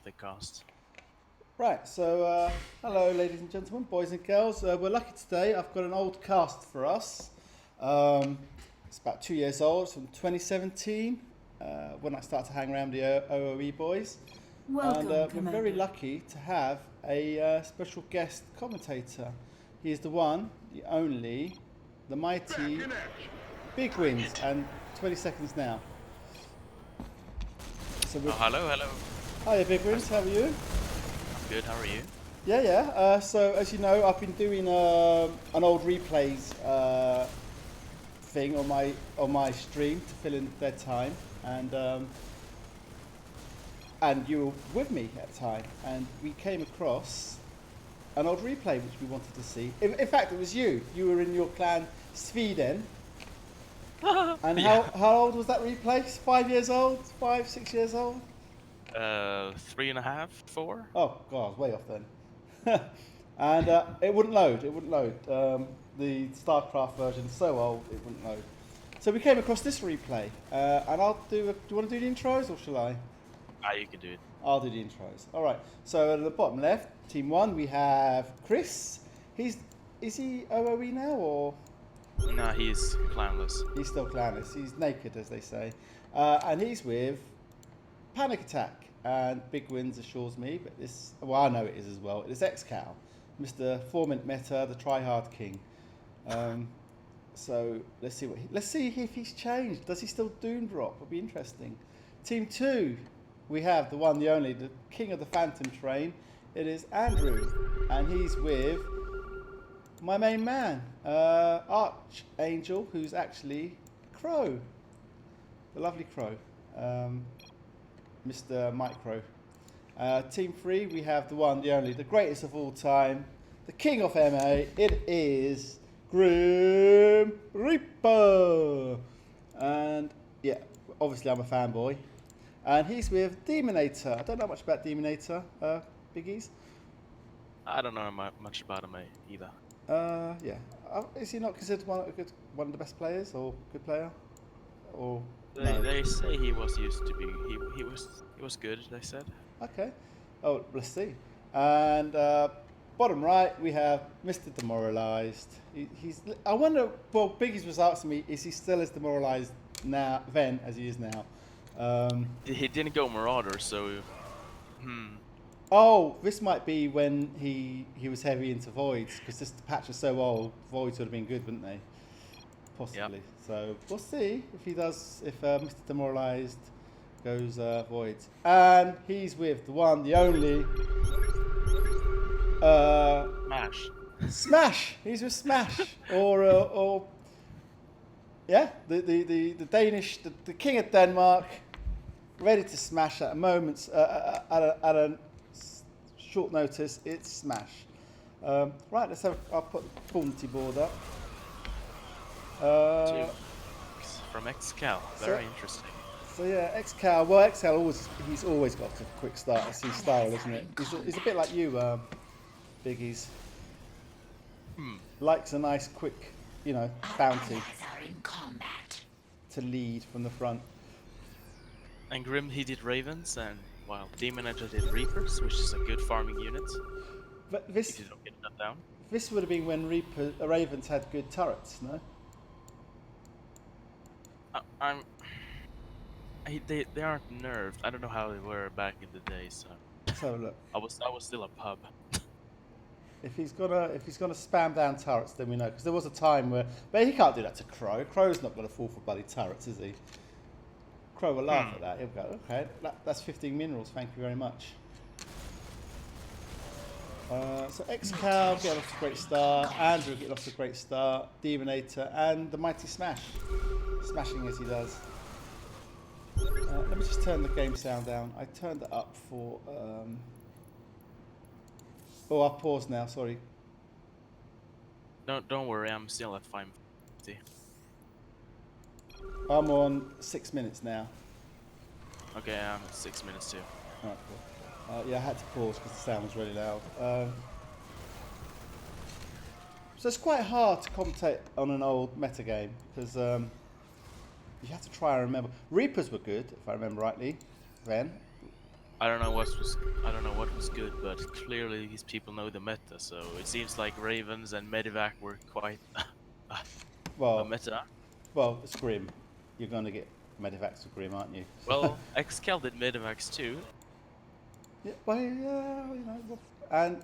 what they cost. Right, so hello ladies and gentlemen, boys and girls. We're lucky today. I've got an old cast for us. It's about 2 years old. It's from 2017 when I started to hang around the OOE boys. Welcome, And we're Commander. very lucky to have a special guest commentator. He is the one, the only, the mighty BigWins. And 20 seconds now. So Oh, hello. hiya BigWins, how are you? I'm good. How are you? Yeah. So as you know, I've been doing an old replays thing on my stream to fill in dead time, and you were with me at the time, and we came across an old replay which we wanted to see. In fact, it was you. You were in your clan Sweden. And Yeah. how old was that replay? 5 years old? 5, 6 years old? 3.5, 4. Oh god, I was way off then. And it wouldn't load. The StarCraft version is so old it wouldn't load. So we came across this replay, and I'll do. Do you want to do the intros or shall I? Ah, you can do it. I'll do the intros. All right. So at the bottom left, Team 1, we have Chris. Is he OOE now or Nah, he's clanless. he's still clanless? He's naked, as they say, and he's with Panic Attack. And BigWins assures me, but this, well, I know it is as well. It is Excal, Mr. 4-minute meta, the try-hard king. So let's see if he's changed. Does he still doom drop? It'll be interesting. Team 2, we have the one, the only, the king of the Phantom train. It is Andriu, and he's with my main man, Archangel, who's actually Crow, the lovely Crow. Mr. Micro. Team 3, we have the one, the only, the greatest of all time, the king of MA. It is Grim Reaper. And yeah, obviously I'm a fanboy. And he's with Demonator. I don't know much about Demonator, Biggies. I don't know much about him either. Yeah. Is he not considered one of the best players or good player? Or no? They say he was used to be. He was good. They said. Okay. Oh, let's see. And bottom right, we have Mr. Demoralized. He's. I wonder. Well, Biggies was asking me, is he still as demoralized now then as he is now? He didn't go Marauder, so. Oh, this might be when he was heavy into voids, because this patch is so old. Voids would have been good, wouldn't they? Possibly. Yep. So we'll see if he does. If Mr. Demoralized goes voids, and he's with the one, the only. Smash. Smash. He's with Smash, or yeah, the Danish, the king of Denmark, ready to smash at a moment's at a short notice. It's Smash. Right, let's have. I'll put the Bounty board up. From Excal. Very interesting. So yeah, Excal. Well, Excal he's always got a quick start. That's his style, isn't it? He's a bit like you, Biggies. Likes a nice quick, bounty to lead from the front. And Grim, he did Ravens, and while Demonator did Reapers, which is a good farming unit. But If you don't get that down. this would have been when Ravens had good turrets, no? They aren't nerfed. I don't know how they were back in the day, so Let's have a look. I was still a pub. If he's gonna spam down turrets, then we know, because there was a time where, but he can't do that to Crow. Crow's not gonna fall for bloody turrets, is he? Crow will laugh at that. He'll go, okay, that's 15 minerals. Thank you very much. So Excal get off to a great start. Andriu get off to a great start. Demonator and the mighty Smash, smashing as he does. Let me just turn the game sound down. I turned it up for. Oh, I'll pause now. Sorry. Don't worry, I'm still at 550. I'm on 6 minutes now. Okay, I'm at 6 minutes too. Alright, cool. Yeah, I had to pause because the sound was really loud. So it's quite hard to commentate on an old meta game because you have to try and remember. Reapers were good, if I remember rightly, then. I don't know what was good, but clearly these people know the meta. So it seems like Ravens and Medivac were quite a Well, meta. well, it's Grim. You're going to get Medivacs with Grim, aren't you? Well, Excal did Medivacs too. Yeah, well, yeah, you know,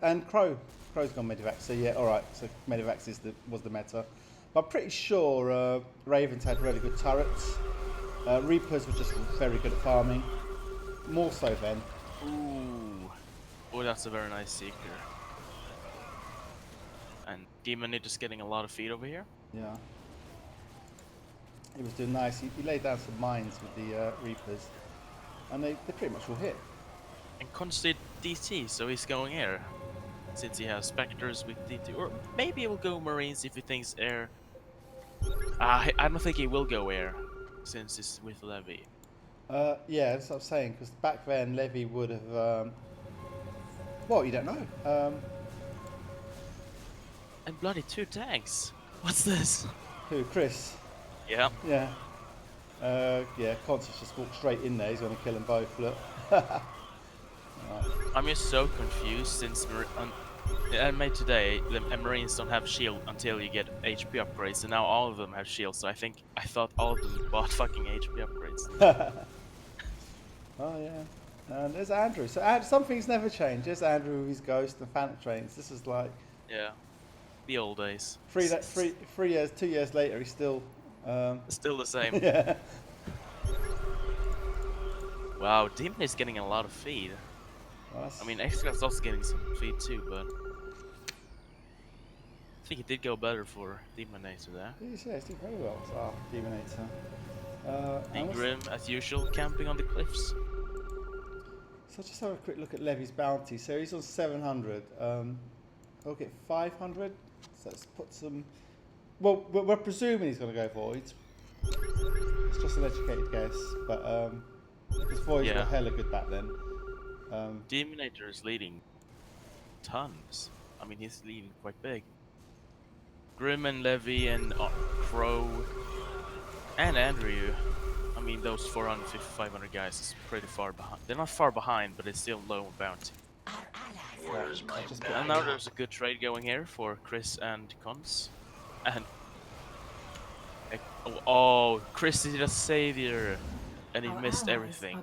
and Crow's gone Medivac. So yeah, all right. So Medivacs was the meta. But I'm pretty sure Ravens had really good turrets. Reapers were just very good at farming. More so then. Ooh, oh, that's a very nice seeker. And Demonator's getting a lot of feed over here. Yeah. He was doing nice. He laid down some mines with the Reapers, and they pretty much all hit. And Cons did DT, so he's going air. Since he has Spectres with DT. Or maybe he will go Marines if he thinks air. I don't think he will go air, since it's with Levi. Yeah, that's what I'm saying. Because back then, Levi would have. Well, you don't know. And bloody 2 tanks! What's this? Who? Chris? Yeah. Yeah. Yeah. Constance just walked straight in there. He's going to kill them both. Look. I'm just so confused since anime today, the Marines don't have shield until you get HP upgrades, and now all of them have shield, so I thought all of them bought fucking HP upgrades. Oh yeah. And there's Andriu. So some things never change. There's Andriu with his ghost and phantom trains. This is like Yeah. The old days. 3 years, 2 years later, he's still. Still the same. Yeah. Wow, Demon is getting a lot of feed. Well, I mean, Excal's also getting some feed too, but I think it did go better for Demonator there. he's doing very well. So, Demonator. And Grim, as usual, camping on the cliffs. So just have a quick look at Levy's bounty. So he's on 700. He'll get 500. So let's put some. Well, we're presuming he's going to go voids. It's just an educated guess, but because voids were hella good back then. Demonator is leading tons. I mean, he's leading quite big. Grim and Levi and Crow and Andriu. I mean, those 450, 500 guys is pretty far behind. They're not far behind, but it's still low on bounty. And now there's a good trade going here for Chris and Cons. And oh, Chris is a savior, and he missed everything.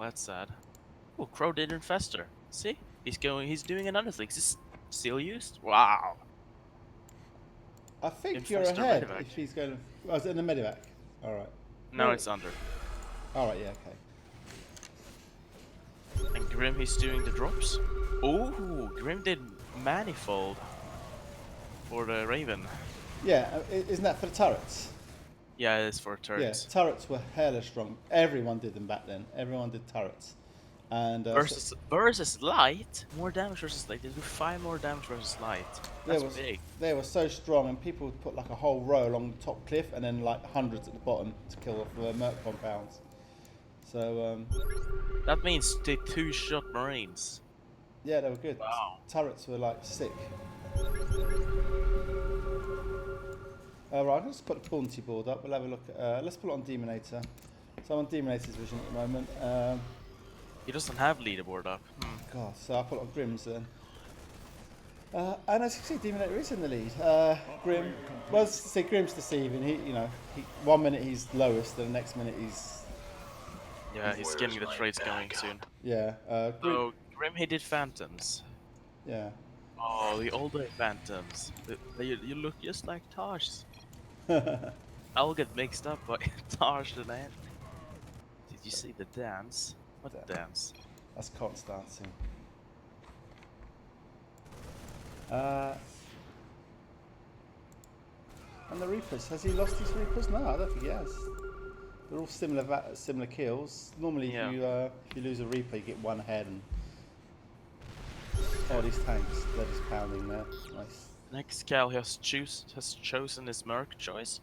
That's sad. Oh, Crow did infester. See, he's doing another thing. Is this still used? Wow. I think Infester you're ahead Medivac. if he's going to. Oh, is it in the Medivac? All right. Now it's under. All right, yeah, okay. And Grim, he's doing the drops. Oh, Grim did manifold for the Raven. Yeah, isn't that for the turrets? Yeah, it's for turrets. Yeah, turrets were hella strong. Everyone did them back then. Everyone did turrets. And versus light, more damage versus light. They do 5 more damage versus light. That's big. They were so strong, and people would put like a whole row along the top cliff, and then like hundreds at the bottom to kill off the merc compounds. So that means they 2-shot Marines. yeah, they were good. Wow. Turrets were like sick. Right, let's put the bounty board up. We'll have a look at. Let's put it on Demonator. So I'm on Demonator's vision at the moment. He doesn't have leaderboard up. God, so I'll put it on Grim's then. And as you can see, Demonator is in the lead. Grim, well, see, Grim's deceiving. He 1 minute he's lowest, and the next minute he's. Yeah, he's getting the trades going soon. Yeah. So Grim, he did phantoms. Yeah. Oh, the older phantoms. You look just like Taj. I'll get mixed up by Taj and Ant. Did you see the dance? What dance? That's Cots dancing. And the Reapers, has he lost his Reapers? No, I don't think he has. They're all similar kills. Normally, if you lose a Reaper, you get one head. And oh, these tanks, they're just pounding there. Nice. Next Cal has chosen his Merc choice.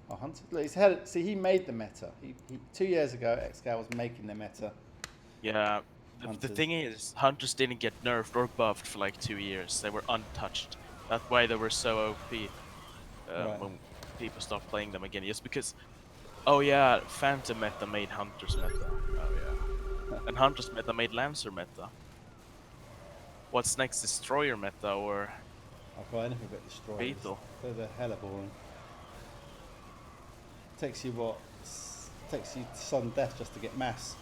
Oh, Hunter. Look, he's had. See, he made the meta. He 2 years ago, Excal was making the meta. Yeah. The thing is, Hunters didn't get nerfed or buffed for like 2 years. They were untouched. That's why they were so OP Right. when people stopped playing them again. Just because Oh yeah, Phantom meta made Hunter's meta. Oh yeah. And Hunter's meta made Lancer meta. What's next? Destroyer meta or I've got anything but destroyers. Beetle? They're hella boring. Takes you what? Takes you to sudden death just to get mass.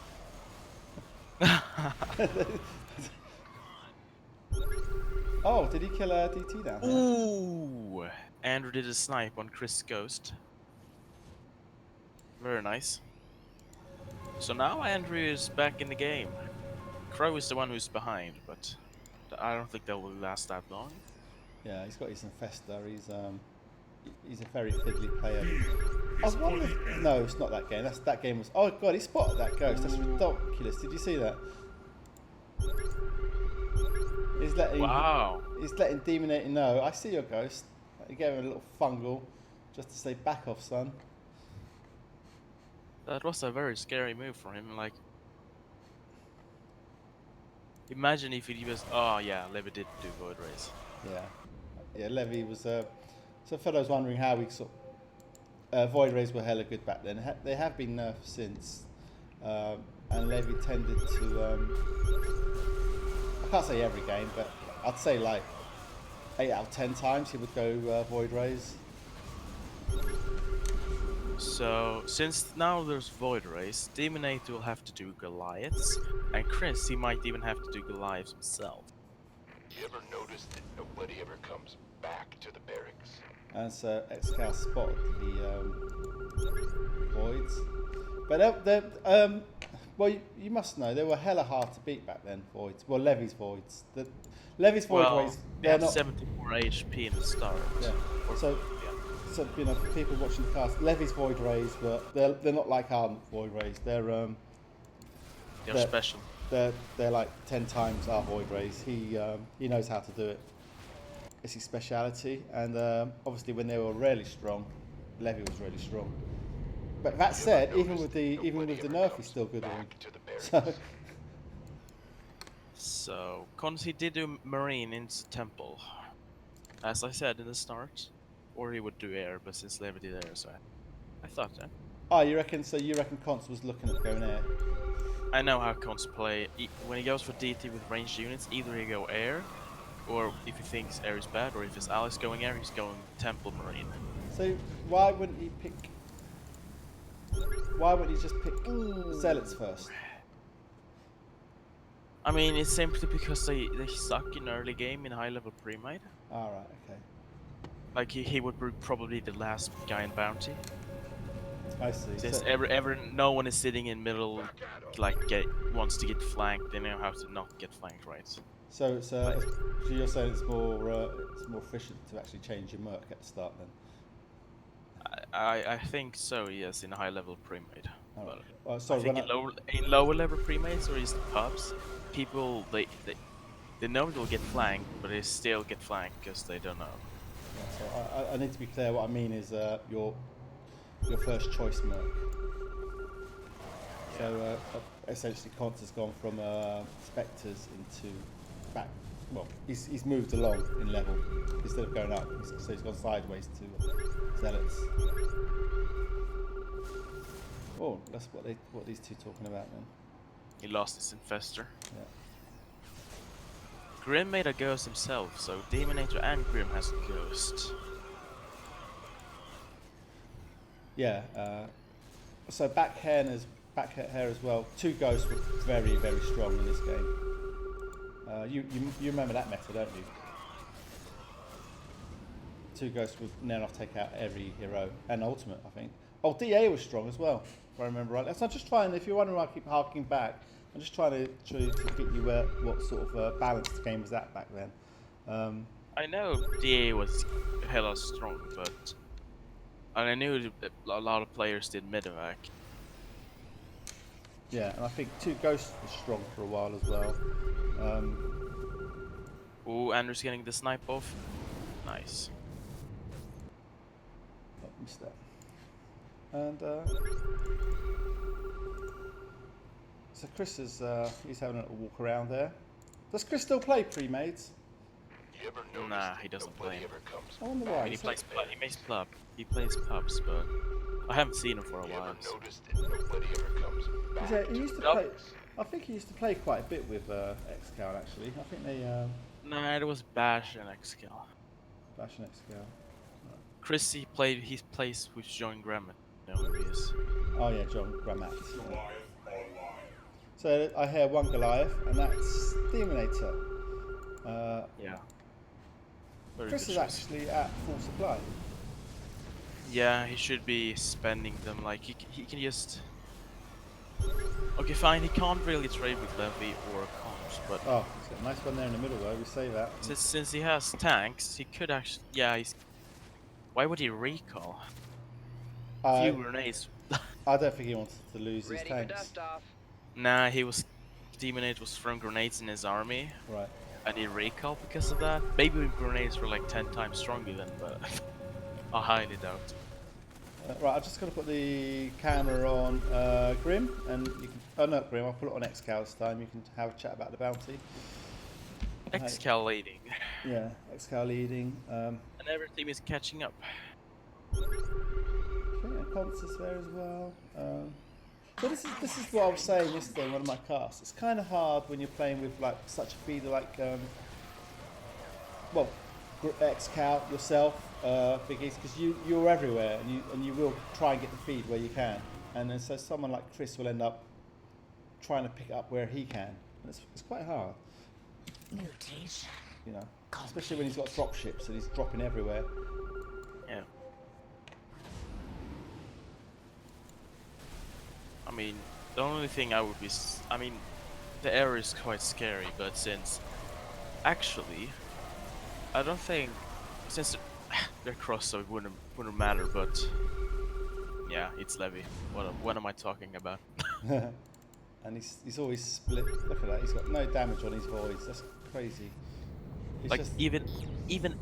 Oh, did he kill a DT down here? Ooh! Andrew did a snipe on Chris Ghost. Very nice. So now Andrew is back in the game. Crow is the one who's behind, but I don't think that will last that long. Yeah, he's got his Infestor. He's a very fiddly player. I was wondering. No, it's not that game. That game was. Oh god, he spotted that ghost. That's ridiculous. Did you see that? He's letting. Wow. He's letting Demonator know. I see your ghost. He gave him a little fungal, just to say, "Back off, son." That was a very scary move for him. Like, imagine if he was. Oh yeah, Levi did do Void Race. Yeah, Levi was. So for those wondering how we sort. Void Rays were hella good back then. They have been nerfed since, and Levi tended to. I can't say every game, but I'd say like 8 out of 10 times he would go Void Rays. So since now there's Void Race, Demonator will have to do Goliaths, and Chris he might even have to do Goliaths himself. You ever notice that nobody ever comes back to the barracks? And so Excal spotted the voids, but well, you must know they were hella hard to beat back then. Voids, well, Levi's voids. Levi's void rays. They They're have not 74 HP in the start. Yeah. So you know, for people watching the cast, Levi's void rays, but they're not like our void rays. They're special. They're like 10 times our void rays. He knows how to do it. It's his speciality, and obviously when they were really strong, Levi was really strong. But that said, even with the nerf, he's still good at him. So, Cons he did do Marine into Temple, as I said in the start, or he would do air, but since Levi did air, so I thought that. Oh, you reckon? So you reckon Cons was looking at going air? I know how Cons play. When he goes for DT with ranged units, either he go air, or if he thinks air is bad, or if his allies going air, he's going Temple Marine. So why wouldn't he pick? Why wouldn't he just pick Zealots first? I mean, it's simply because they suck in early game in high level pre-made. Alright, okay. Like he would be probably the last guy in bounty. I see. Since So, no one is sitting in middle, like wants to get flanked. They know how to not get flanked, right? so you're saying it's more efficient to actually change your merc at the start then? I think so. Yes, in high level pre-made. Alright. But Sorry, I think in lower level pre-mades or just pubs, people they know they'll get flanked, but they still get flanked because they don't know. Yeah, so I need to be clear. What I mean is your first choice merc. So essentially, Cons has gone from Spectres into back. Well, he's moved along in level instead of going up. So he's gone sideways to Zealots. Oh, that's what these two talking about then. He lost his Infestor. Yeah. Grim made a ghost himself, so Demonator and Grim has a ghost. Yeah. So back hair as well. 2 ghosts were very, very strong in this game. You remember that meta, don't you? 2 ghosts would now not take out every hero and ultimate, I think. Oh, DA was strong as well, if I remember right. So I'm just trying. If you're wondering why I keep harking back, I'm just trying to get you what sort of balanced game was that back then. I know DA was hella strong, but I knew a lot of players did medevac. Yeah, and I think 2 ghosts was strong for a while as well. Ooh, Andrew's getting the snipe off. Nice. Missed that. And so Chris is he's having a little walk around there. Does Chris still play pre-mades? You ever notice Nah, that he doesn't nobody play. ever comes I wonder I why. mean, he So- plays pub. He plays pubs, but I haven't seen him for a You while. ever So. notice that nobody ever comes back he to used the to play. barracks? I think he used to play quite a bit with Excal actually. I think they Nah, it was Bash and Excal. Bash and Excal. Chris, he plays with John Graham. You know who he is. Oh yeah, John Gramat. Yeah. So I hear one Goliath, and that's Demonator. Yeah. Very Chris good is choice. actually at full supply. Yeah, he should be spending them. Like he can just. Okay, fine. He can't really trade with Levi or comms, but Oh, he's got a nice one there in the middle though. We say that. since he has tanks, he could actually. Yeah, he's. Why would he recall? I Few grenades. I don't think he wanted to lose his Ready for tanks. dust off. Nah, he was. Demonator was throwing grenades in his army, Right. and he recalled because of that. Maybe grenades were like 10 times stronger then, but I highly doubt. Right, I'm just going to put the camera on Grim, and you can. Oh, no, Grim, I'll put it on Excal this time. You can have a chat about the bounty. Excal leading, Yeah, Excal leading. and every team is catching up. I think Constance there as well. So this is what I was saying yesterday in one of my casts. It's kind of hard when you're playing with like such a feeder like, well, Excal yourself, Biggies, because you're everywhere and you will try and get the feed where you can, and then so someone like Chris will end up trying to pick it up where he can, and it's quite hard. Mutation. You know, especially when he's got drop ships and he's dropping everywhere. Yeah. I mean, the only thing I would be, I mean, the area is quite scary, but since, actually, I don't think, since they're crossed, so it wouldn't matter. But yeah, it's Levi. What am I talking about? And he's always split. Look at that. He's got no damage on his voids. That's crazy. It's Like just, even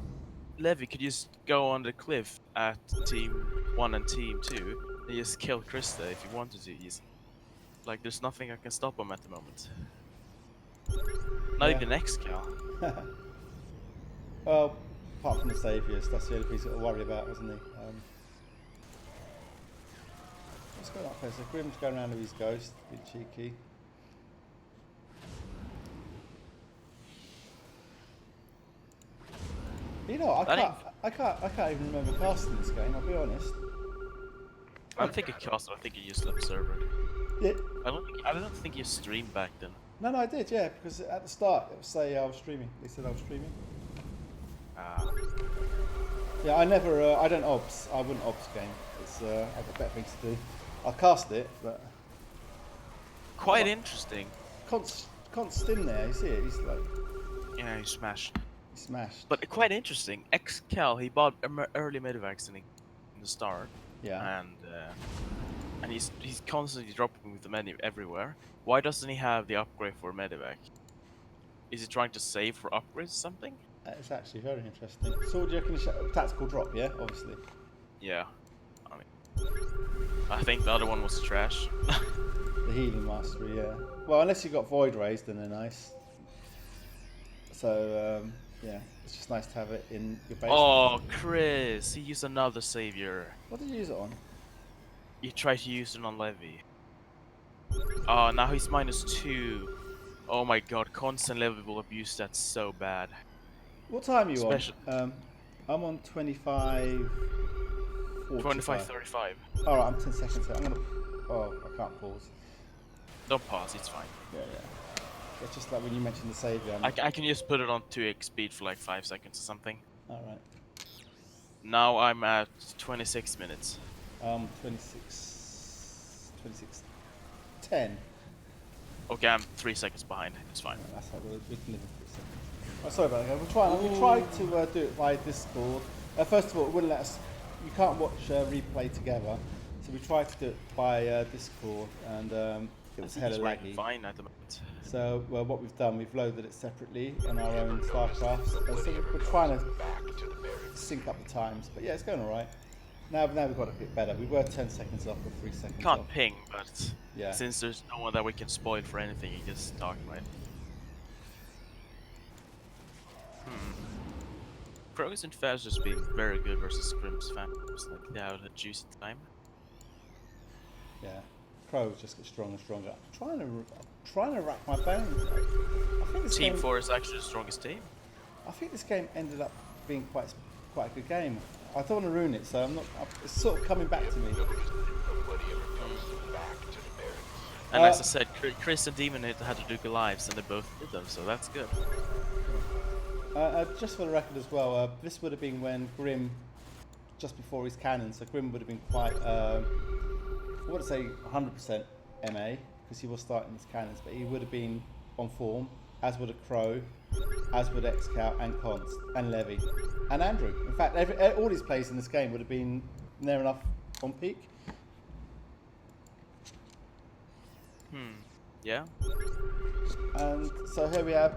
Levi could just go on the cliff at team 1 and team 2 and just kill Krista if he wanted to. He's like, there's nothing that can stop him at the moment. Not Yeah. even Excal. well, apart from the saviors, that's the only piece to worry about, isn't he? What's going on up there? So Grim's going around with his ghost, being cheeky. You know, I can't even remember casting this game. I'll be honest. I don't think he cast it. I think he just observed. Yeah. I don't think you streamed back then. No, I did. Yeah, because at the start it would say I was streaming. They said I was streaming. Yeah, I never. I don't obs. I wouldn't obs game. It's. I've got better things to do. I'll cast it, but. Quite interesting. Const's in there. You see it. He's like. Yeah, he smashed. He smashed. But quite interesting. Excal, he bought early medivacs in the start. Yeah. And he's constantly dropping with the menu everywhere. Why doesn't he have the upgrade for medivac? Is he trying to save for upgrades or something? It's actually very interesting. So, do you reckon tactical drop? Yeah, obviously. Yeah. I mean, I think the other one was trash. The healing mastery, yeah. Well, unless you've got void raised, then they're nice. So, yeah, it's just nice to have it in your base. Oh, Chris, he used another savior. What did you use it on? You tried to use it on Levi. Oh, now he's -2. Oh my god, constant Levi will abuse that so bad. What time are you Special- on? I'm on 25. 25:35. Alright, I'm 10 seconds. I'm gonna. Oh, I can't pause. Don't pause, it's fine. Yeah. It's just like when you mentioned the savior. I can just put it on 2x speed for like 5 seconds or something. Alright. Now I'm at 26 minutes. 10. Okay, I'm 3 seconds behind. It's fine. That's how we can live in 3 seconds. Oh, sorry about that. We tried to do it via Discord. First of all, it wouldn't let us. You can't watch replay together, so we tried to do it by Discord, and it was hella laggy. Fine at the moment. So what we've done, we've loaded it separately on our own StarCraft. So we're trying to sync up the times, but yeah, it's going all right. Now we've got it a bit better. We were 10 seconds off or 3 seconds Can't off. ping, but Yeah. since there's no one that we can spoil for anything, you just talk, right? Crows and Faz has been very good versus Grim's Phantoms. Like they have a juicy time. Yeah. Crows just get stronger and stronger. I'm trying to rack my bones. I think this Team game. 4 is actually the strongest team. I think this game ended up being quite a good game. I don't want to ruin it, so I'm not. It's sort of coming back to me. Noticed that nobody ever comes back to the barracks. And as I said, Chris and Demonator had to do Goliaths, and they both did them, so that's good. Just for the record as well, this would have been when Grim, just before his cannon, so Grim would have been quite, I wouldn't say 100% MA, because he was starting his cannons, but he would have been on form, as would a Crow, as would Excal and Const, and Levi, and Andriu. In fact, all his plays in this game would have been near enough on peak. Yeah. And so here we have.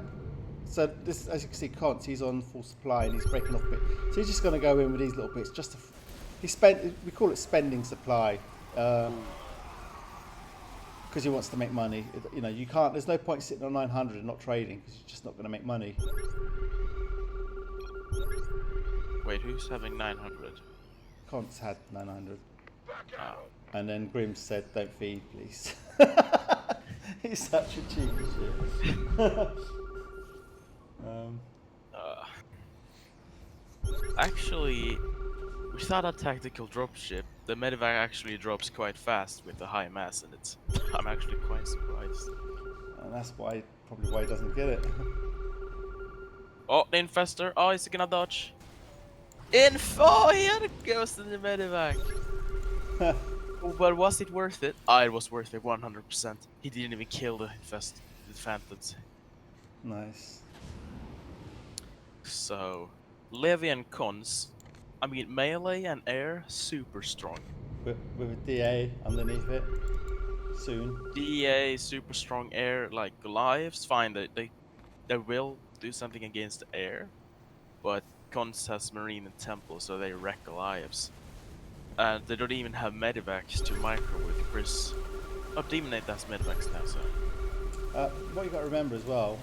So this, as you can see, Const, he's on full supply and he's breaking off a bit. So he's just going to go in with these little bits. Just to, we call it spending supply, because he wants to make money. You know, you can't. There's no point sitting on 900 and not trading because you're just not going to make money. Wait, who's having 900? Const had 900, Oh. and then Grim said, "Don't feed, please." He's such a cheeky shit. Actually, without a tactical dropship, the medevac actually drops quite fast with the high mass, and it's. I'm actually quite surprised. And that's probably why he doesn't get it. Oh, the infestor! Oh, is he gonna dodge? Oh, here goes to the medevac. Oh, but was it worth it? Ah, it was worth it 100%. He didn't even kill the phantoms. Nice. So, Levi and Cons, I mean, melee and air, super strong. With a DA underneath it, soon. DA, super strong air, like Goliaths, fine, they will do something against the air, but Cons has Marine and Temple, so they wreck Goliaths. And they don't even have medevacs to micro with Chris. Oh, Demonator has medevacs now, so. What you got to remember as well,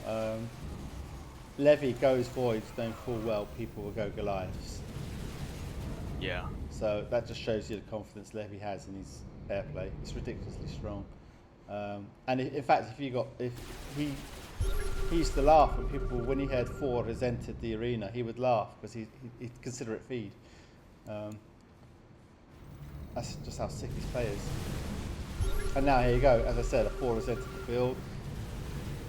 Levi goes voids knowing full well people will go Goliaths. Yeah. So that just shows you the confidence Levi has in his airplay. It's ridiculously strong. And in fact, if he used to laugh when when he heard 4 has entered the arena, he would laugh because he'd consider it feed. That's just how sick his play is. And now here you go, as I said, a 4 has entered the field.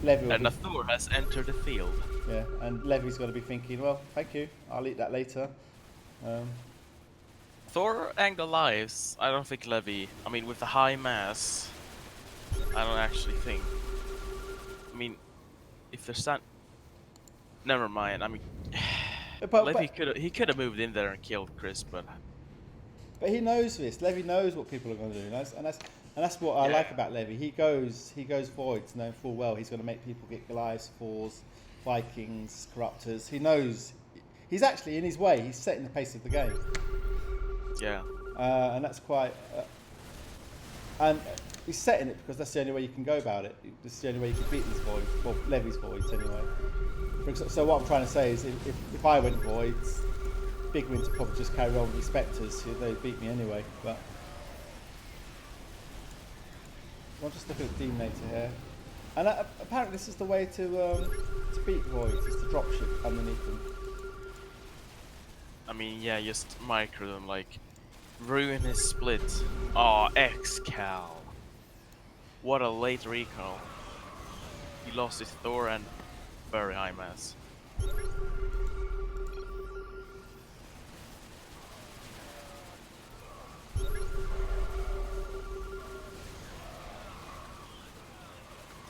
And a Thor has entered the field. Yeah, and Levy's got to be thinking, well, thank you, I'll eat that later. Thor and Goliaths, I don't think Levi, I mean, with the high mass, I don't actually think. I mean, if there's that, never mind. I mean, Levi could have moved in there and killed Chris, but he knows this. Levi knows what people are going to do, and that's what I like about Levi. He goes voids, knowing full well he's going to make people get Goliaths, 4s, Vikings, Corruptors. He knows. He's actually, in his way, he's setting the pace of the game. yeah. And that's quite. And he's setting it because that's the only way you can go about it. This is the only way you can beat these voids. Well, Levy's voids anyway. So what I'm trying to say is, if I went voids, BigWins would probably just carry on with the Spectres. They'd beat me anyway. But I'll just look at the Demonator here. And apparently this is the way to beat voids, is to dropship underneath them. I mean, yeah, just micro them, like, ruin his split. Aw, Excal. What a late recall. He lost his Thor and very high mass.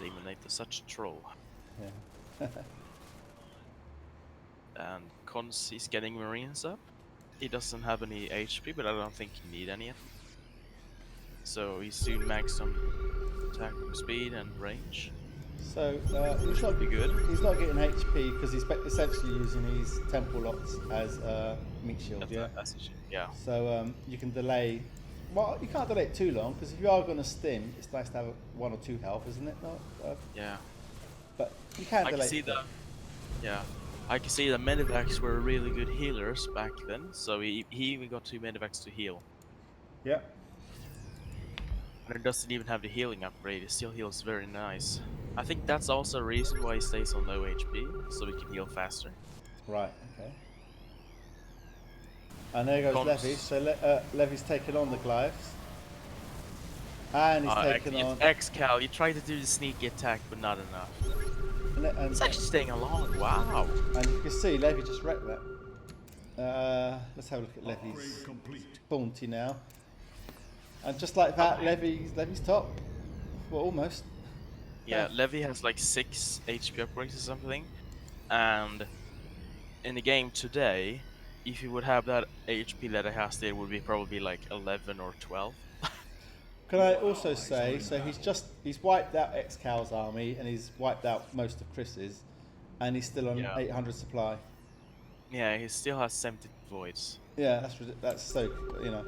Demonator, such a troll. Yeah. And Cons is getting Marines up. He doesn't have any HP, but I don't think he need any. So he's soon maxed on attack speed and range. So he's not be good. He's not getting HP because he's essentially using his temple locks as meat shield. Yeah. So you can delay. Well, you can't delay it too long because if you are going to stim, it's nice to have 1 or 2 health, isn't it? Not, Yeah. But you can delay. I can see that. Yeah. I can see the medivacs were really good healers back then, so he even got 2 medivacs to heal. Yep. And it doesn't even have the healing upgrade, it still heals very nice. I think that's also a reason why he stays on low HP, so he can heal faster. Right. Okay. And there goes Cons- Levi. So Levi's taken on the Goliaths. And he's taken on... Excal, you tried to do the sneaky attack, but not enough. And It's actually staying along, wow. And you can see Levi just wrecked that. Let's have a look at Levi's bounty now. And just like that, Levi's top. Well, almost. Yeah, Levi has like 6 HP upgrades or something. And in the game today, if you would have that HP that it has there, it would be probably like 11 or 12. Can I also say, so he's wiped out Excal's army and he's wiped out most of Chris's, and he's still on 800 supply. Yeah, he still has 70 voids. Yeah, that's so, you know.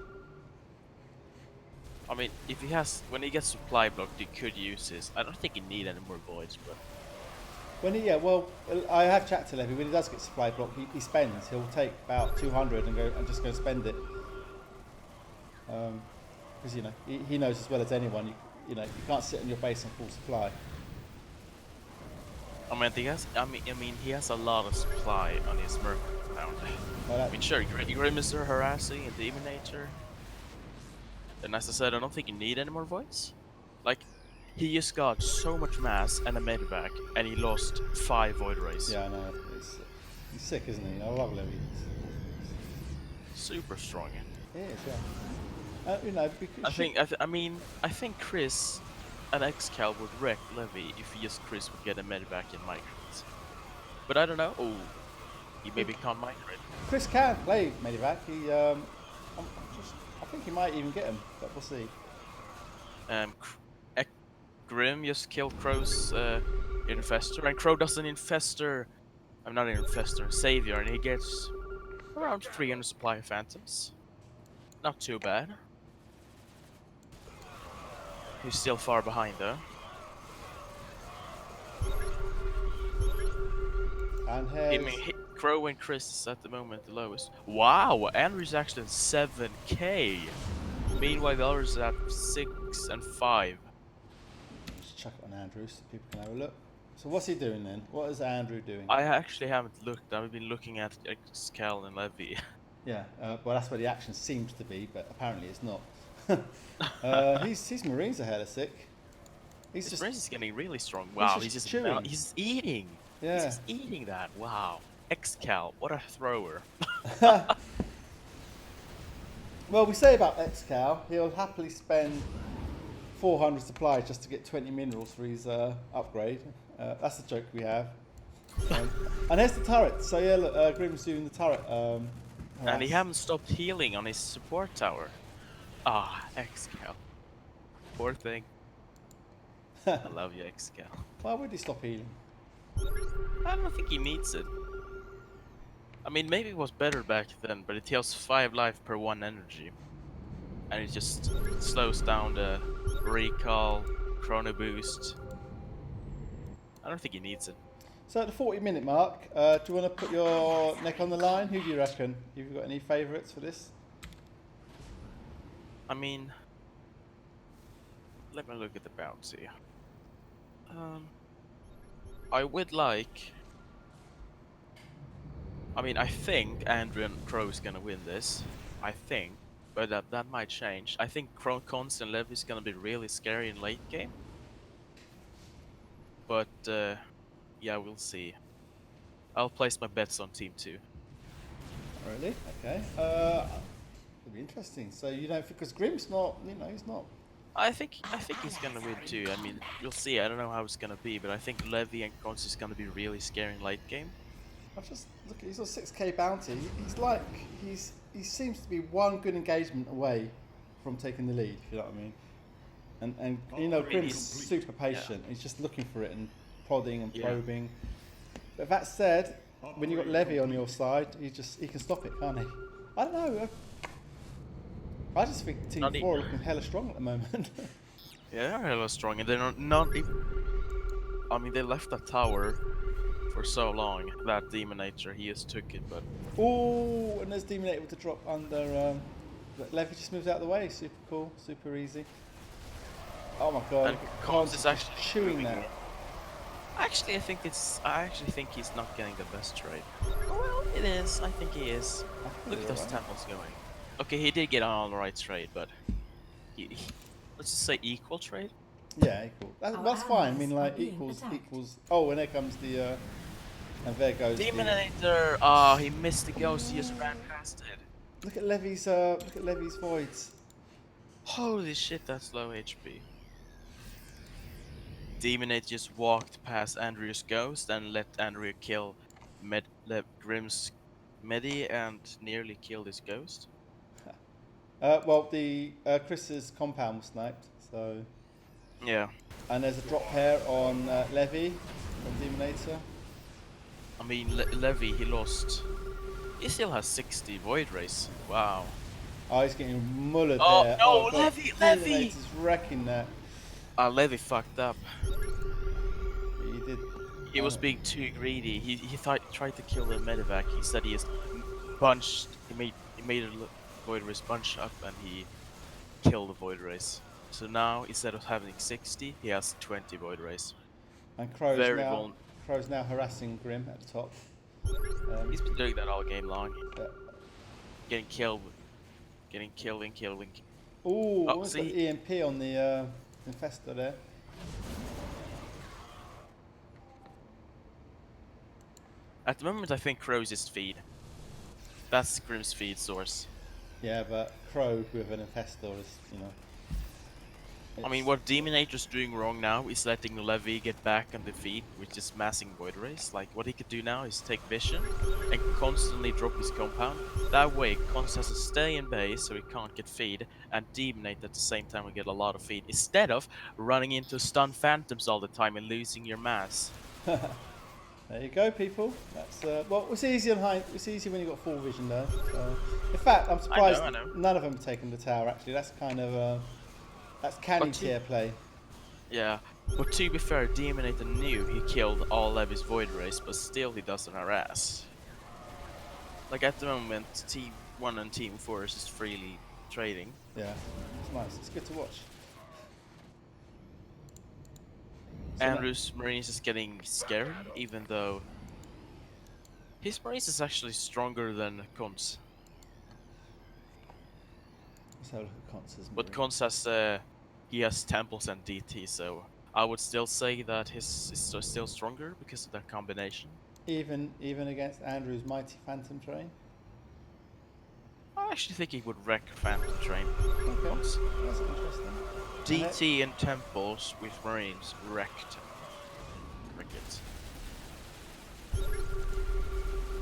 I mean, if he has, when he gets supply blocked, he could use his. I don't think he need any more voids, but Well, I have chatted to Levi. When he does get supply block, he spends. He'll take about 200 and just go spend it. Because you know he knows as well as anyone. You know you can't sit on your base on full supply. I mean, he has a lot of supply on his merc round. Well, I mean, sure, Grimace are harassing and Demonator. And as I said, I don't think you need any more voids. Like, he just got so much mass and a medivac, and he lost 5 void rays. Yeah, I know. He's sick, isn't he? I love Levi. Super strong. He is, yeah. You know, I think Chris and Excal would wreck Levi if Chris would get a medivac in microns. But I don't know. Oh, he maybe can't micrate. Chris can play medivac. I think he might even get him, but we'll see. Grim just killed Crow's infestor, and Crow does an infestor. I'm not an infestor, savior, and he gets around 300 supply of phantoms. Not too bad. He's still far behind though. And Crow and Chris is at the moment the lowest. Wow, Andriu's actually at 7k. Meanwhile, the others are at 6 and 5. Let's chuck it on Andriu so people can have a look. So what's he doing then? What is Andriu doing? I actually haven't looked. I've been looking at Excal and Levi. Yeah, well that's where the action seems to be, but apparently it's not. His Marines are hella sick. His Marines is getting really strong. Wow, he's just chewing. He's eating. Yeah. He's just eating that. Wow. Excal, what a thrower. Well, we say about Excal, he'll happily spend 400 supplies just to get 20 minerals for his upgrade. That's the joke we have. And here's the turret. So yeah, look, Grim's doing the turret. And he hasn't stopped healing on his support tower. Ah, Excal. Poor thing. I love you, Excal. Why would he stop healing? I don't think he needs it. I mean, maybe it was better back then, but it heals 5 life per 1 energy. And it just slows down the recall, chrono boost. I don't think he needs it. So at the 40-minute mark, do you want to put your neck on the line? Who do you reckon? Have you got any favourites for this? I mean, let me look at the bounty. I would like... I mean, I think Andriu and Crow is gonna win this. I think. But that might change. I think Crow, Cons and Levi is gonna be really scary in late game. But, yeah, we'll see. I'll place my bets on Team 2. Really? Okay. It'll be interesting. So you don't, because Grim's not, you know, he's not. I think he's gonna win too. I mean, we'll see. I don't know how it's gonna be, but I think Levi and Cons is gonna be really scary in late game. I've just look at, he's on 6k bounty. He's like, he seems to be one good engagement away from taking the lead, if you know what I mean. And you know, Grim's super patient. Yeah. He's just looking for it and prodding and probing. But that said, when you've got Levi on your side, he can stop it, can't he? I don't know. I just think Team 4 are looking hella strong at the moment. Yeah, they're hella strong, and they're not even... I mean, they left that tower for so long. That Demonator, he just took it, but Oh, and there's Demonator with the drop under. Levi just moves out of the way. Super cool, super easy. Oh my god! and Cons Cons is is just actually chewing moving that. it. Actually, I actually think he's not getting the best trade. Well, it is. I think he is. I think Look at you're those right. temples going. Okay, he did get on the right trade, but let's just say equal trade. Yeah, equal. Our That's fine. I allies mean, are like being equals attacked. equals. Oh, and there comes the. And there goes the. Demonator. Oh, he missed the ghost. He just ran past it. Look at Levi's voids. Holy shit, that's low HP. Demonator just walked past Andriu's ghost and let Andriu kill Grimm's Medi and nearly killed his ghost. Well, the Chris's compound was sniped. So, Yeah, and there's a drop pair on Levi from Demonator. I mean Levi, he lost. He still has 60 Void Race. Wow. Oh, he's getting mullered Oh there. no, God. Levi! Demonator's wrecking that. Levi fucked up. He did. He was being too greedy. He tried to kill the medevac. He said he just bunched. He made a Void Race bunch up and he killed the Void Race. So now instead of having 60, he has 20 Void Race. And Very Crow's now harassing Grim at the top. He's been doing that all game long. Yeah. Getting killed and killing. Ooh, Oh, almost got see? EMP on the Infestor there. At the moment, I think Crow's his feed. That's Grim's feed source. Yeah, but Crow with an Infestor is, you know. I mean, what Demonator's doing wrong now is letting Levi get back on the feed, which is massing Void Race. Like, what he could do now is take Vision and constantly drop his compound. That way, Cons has to stay in base so he can't get feed, and Demonate at the same time will get a lot of feed, instead of running into stun phantoms all the time and losing your mass. There you go, people. That's well, it's easy on it's easy when you've got full vision, though. So, in fact, I'm surprised I know. none of them have taken the tower. Actually, that's kind of that's Canny tier play. Yeah, but to be fair, Demonator knew he killed all Levi's Void Race, but still he doesn't harass. Like at the moment, Team 1 and Team 4 is just freely trading. Yeah, it's nice. It's good to watch. So Andrew's Marines is getting scary, even though his Marines is actually stronger than Cons. Let's have a look at Conce's. But Cons has he has Temples and DT, so I would still say that his is still stronger because of that combination. Even against Andrew's mighty Phantom Train. I actually think he would wreck Phantom Train. Okay, Cons. that's interesting. DT and Temples with Marines wrecked. Wreck it.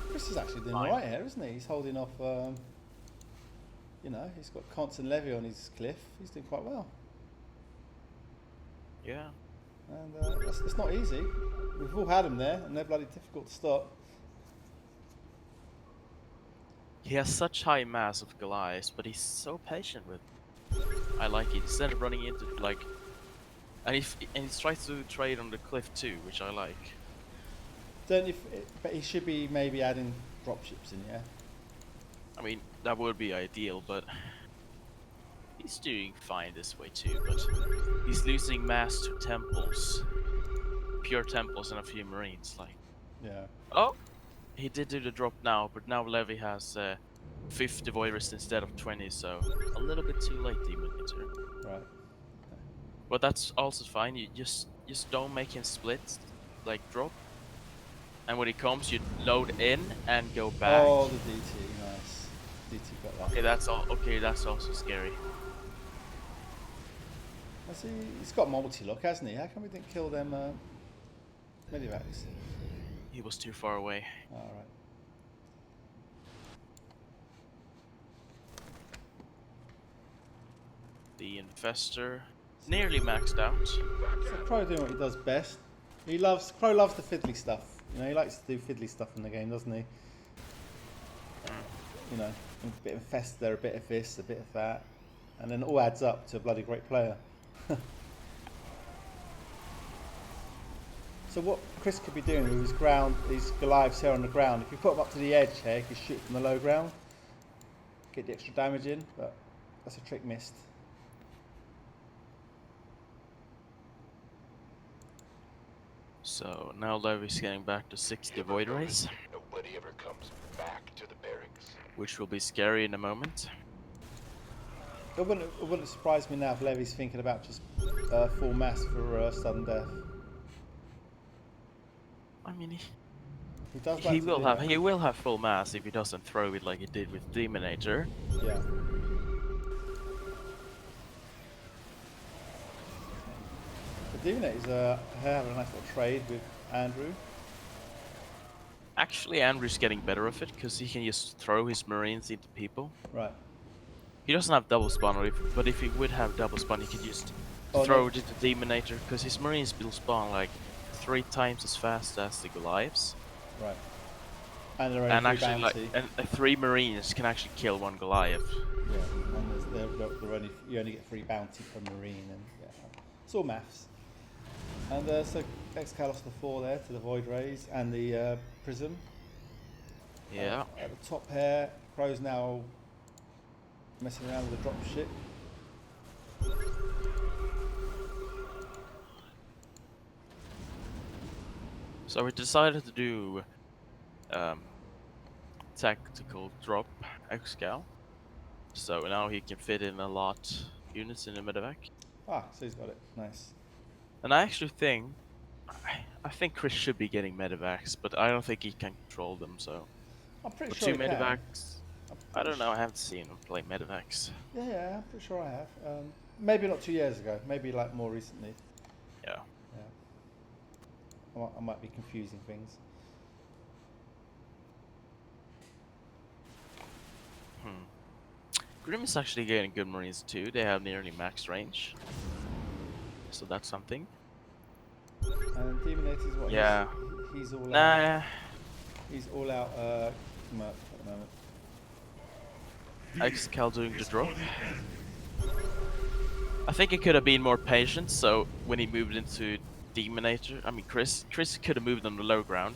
Chris is actually doing Fine. alright here, isn't he? He's holding off. You know, he's got Const and Levy on his cliff. He's doing quite well. Yeah. And it's not easy. We've all had them there, and they're bloody difficult to stop. He has such high mass of Goliath, but he's so patient with. I like it. Instead of running into like, and he tries to trade on the cliff too, which I like. Don't you? But he should be maybe adding dropships in, yeah. I mean, that would be ideal, but he's doing fine this way too. But he's losing mass to temples, pure temples, and a few marines. Like, Yeah. oh, he did do the drop now, but now Levi has 50 void rest instead of 20, so a little bit too late, Demonator. Right. But that's also fine. You just don't make him split, like drop. And when he comes, you load in and go back. Oh, the DT, nice. DT got that. Okay, that's all. Okay, that's also scary. He's got multi-lock, hasn't he? How come we didn't kill them Medivacs? He was too far away. Alright. The Infestor nearly maxed out. So Crow doing what he does best. Crow loves the fiddly stuff. You know, he likes to do fiddly stuff in the game, doesn't he? You know, a bit of Infest there, a bit of this, a bit of that. And then it all adds up to a bloody great player. So what Chris could be doing with his ground, these Goliaths here on the ground, if you put them up to the edge here, he could shoot from the low ground, get the extra damage in, but that's a trick missed. So now Levy's getting back to 60 void rays, Nobody ever comes back to the barracks. which will be scary in a moment. It wouldn't surprise me now if Levy's thinking about just full mass for sudden death. I mean, He does like he to will do have that. he will have full mass if he doesn't throw it like he did with Demonator. Yeah. The Demonator's having a nice little trade with Andriu. Actually, Andrew's getting better of it because he can just throw his marines into people. Right. He doesn't have double spawn, but if he would have double spawn, he could just throw it into Demonator because his marines will spawn like 3 times as fast as the Goliaths. Right. And they're only And free actually, bounty. like, 3 marines can actually kill 1 Goliath. Yeah. And they're only, you only get free bounty per marine, and yeah, it's all maths. And so Excal lost the 4 there to the Void Rays and the Prism. Yeah. At the top here, Crow's now messing around with the drop ship. So we decided to do tactical drop Excal. So now he can fit in a lot units in the medevac. Ah, so he's got it. Nice. And I actually think, I think Chris should be getting medevacs, but I don't think he can control them. So I'm pretty with sure 2 he can. medevacs, I don't know. I haven't seen him play medevacs. Yeah, I'm pretty sure I have. Maybe not 2 years ago. Maybe like more recently. Yeah. I might be confusing things. Grim is actually getting good marines too. They have nearly max range, so that's something. And Demonator's what? Yeah. He's all out. Nah. He's all out merc at the moment. Excal doing the drop. I think he could have been more patient. So when he moved into Demonator, I mean Chris could have moved on the low ground.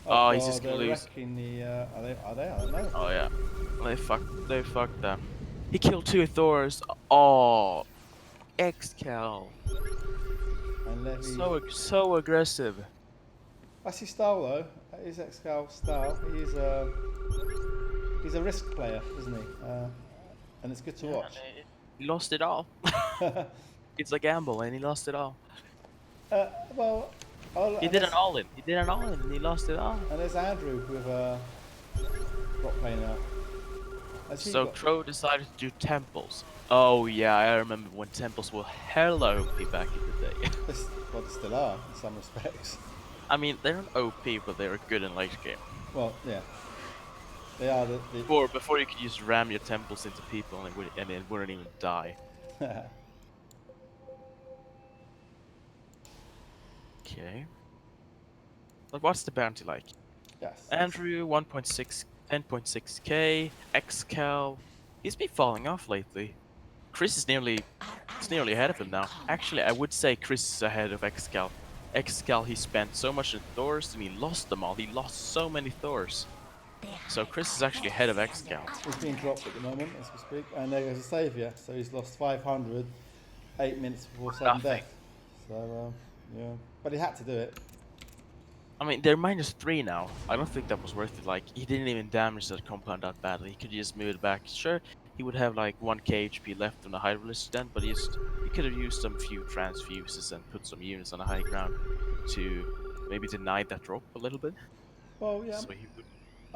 Oh, he's just gonna they're lose. wrecking the. Are they? I don't know. Oh yeah, they fucked them. He killed 2 Thors. Oh, Excal. And Levy. So aggressive. That's his style though. That is Excal's style. He's a risk player, isn't he? And it's good to watch. He lost it all. It's a gamble, and he lost it all. Well, He did an all-in. He did an all-in, and he lost it all. And there's Andrew with rock play now. So Crow decided to do temples. Oh yeah, I remember when temples were hella OP back in the day. Well, they still are in some respects. I mean, they're not OP, but they're good in late game. Well, yeah. They are the Before you could just ram your temples into people and it wouldn't even die. Okay. But what's the bounty like? Yes. Andriu 1.6, 10.6k. Excal. He's been falling off lately. Chris is nearly ahead of him now. Actually, I would say Chris is ahead of Excal. Excal, he spent so much in Thors and he lost them all. He lost so many Thors. So Chris is actually ahead of Excal. He's being dropped at the moment as we speak, and there goes a saviour. So he's lost 500, 8 minutes before sudden Nothing. death. So yeah, but he had to do it. I mean, they're -3 now. I don't think that was worth it. Like, he didn't even damage that compound that badly. He could just move it back. Sure, he would have like 1k HP left on the high resistance, but he could have used some few transfuses and put some units on the high ground to maybe deny that drop a little bit. Well, yeah. So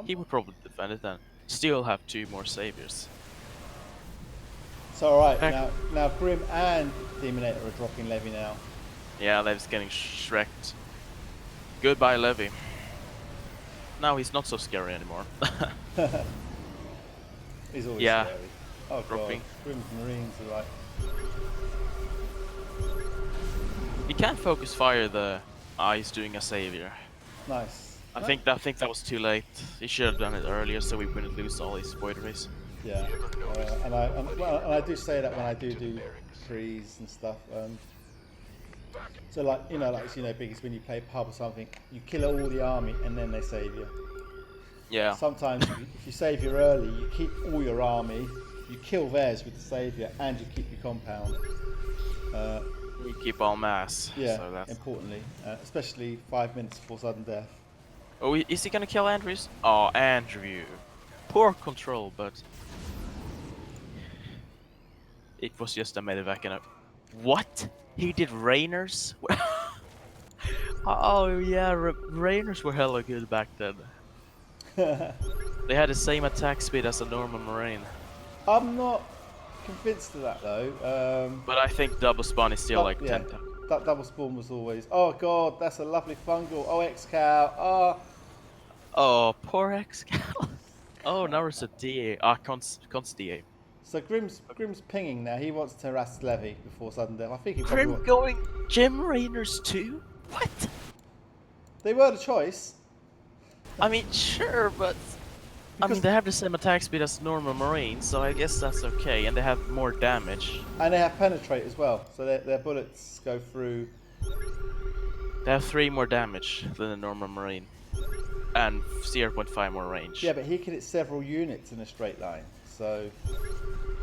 he would probably defend it and still have 2 more saviors. So alright, now Grim and Demonator are dropping Levy now. Yeah, Levy's getting shreked. Goodbye, Levy. Now he's not so scary anymore. He's always Yeah. scary. Oh Dropping. god, Grim's Marines are like... He can't focus fire the... he's doing a savior. Nice. I think that was too late. He should have done it earlier so we wouldn't lose all his void rays. Yeah, and I do say that when I do trees and stuff. So like Biggies, when you play pub or something, you kill all the army and then they save you. Yeah. Sometimes if you save you early, you keep all your army, you kill theirs with the saviour, and you keep your compound. You keep all mass. Yeah, So that's... importantly, especially 5 minutes before sudden death. Oh, is he gonna kill Andrius? Oh, Andriu. Poor control, but it was just a medevac and a... What? He did Rainers? Oh yeah, Rainers were hella good back then. They had the same attack speed as a normal Marine. I'm not convinced of that though. But I think double spawn is still like 10 times. That double spawn was always. Oh god, that's a lovely fungal. Oh Excal. Oh. Oh, poor Excal. Oh, now it's a DA. Ah, Const DA. So Grim's pinging now. He wants to harass Levi before sudden death. I think he probably Grim wants... going Gem Rainers too? What? They were the choice. I mean, sure, but I mean they have the same attack speed as normal Marines, so I guess that's okay, and they have more damage. And they have penetrate as well, so their bullets go through. They have 3 more damage than a normal Marine, and 0.5 more range. Yeah, but he can hit several units in a straight line, so.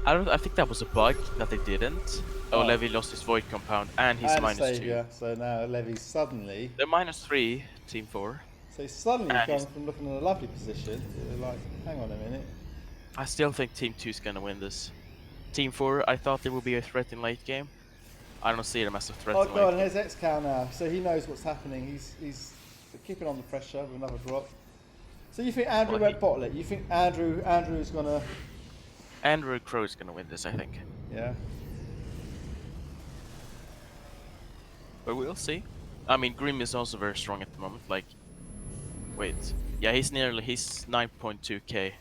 I think that was a bug that they didn't. Oh, Levi lost his void compound and he's and -2. Saviour, so now Levi's suddenly. They're -3, team 4. So he's suddenly And gone from looking in a lovely position to like, hang on a minute. I still think team 2 is gonna win this. Team 4, I thought they would be a threat in late game. I don't see them as a threat Oh in god, late and game. here's Excal now, so he knows what's happening. He's keeping on the pressure with another drop. So you think Andriu won't bottle it? You think Andriu's gonna? Andriu Crow is gonna win this, I think. Yeah. But we'll see. I mean, Grim is also very strong at the moment. Like, wait, yeah, he's 9.2k,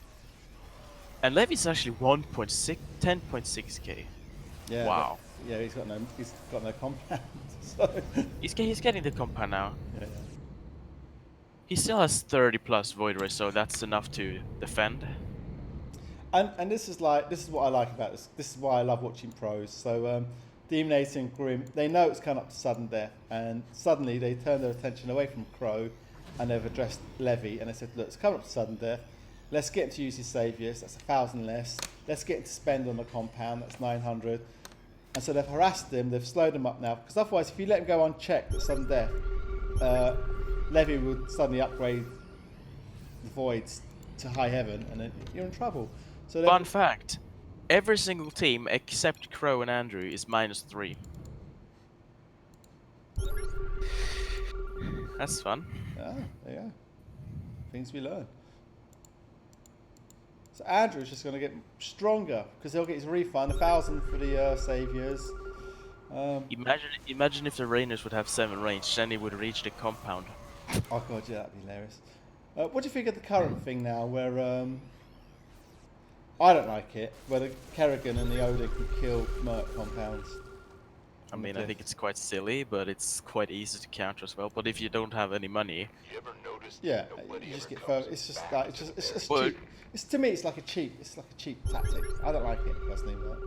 and Levi's actually 10.6k. Yeah. Wow. Yeah, he's got no compound. So. He's getting the compound now. Yeah. He still has 30 plus void ray, so that's enough to defend. And this is what I like about this. This is why I love watching pros. So Demonator and Grim, they know it's coming up to sudden death, and suddenly they turn their attention away from Crow, and they've addressed Levi, and they said, look, it's coming up to sudden death. Let's get him to use his saviors. That's 1,000 less. Let's get him to spend on the compound. That's 900. And so they've harassed him. They've slowed him up now, because otherwise, if you let him go unchecked at sudden death, Levi would suddenly upgrade the voids to high heaven, and then you're in trouble. So Fun fact, every single team except Crow and Andriu is -3. That's fun. Ah, there you go. Things we learn. So Andriu's just going to get stronger, because he'll get his refund, 1,000 for the saviors. Imagine if the Rainers would have 7 range, then he would reach the compound. Oh god, yeah, that'd be hilarious. What do you think of the current thing now, where I don't like it, where the Kerrigan and the Oda can kill Merc compounds? I mean, I think it's quite silly, but it's quite easy to counter as well. But if you don't have any money, You ever noticed that Yeah, nobody you just ever get comes it's just like it's just Well, cheap. To me, it's like a cheap tactic. I don't like it personally, but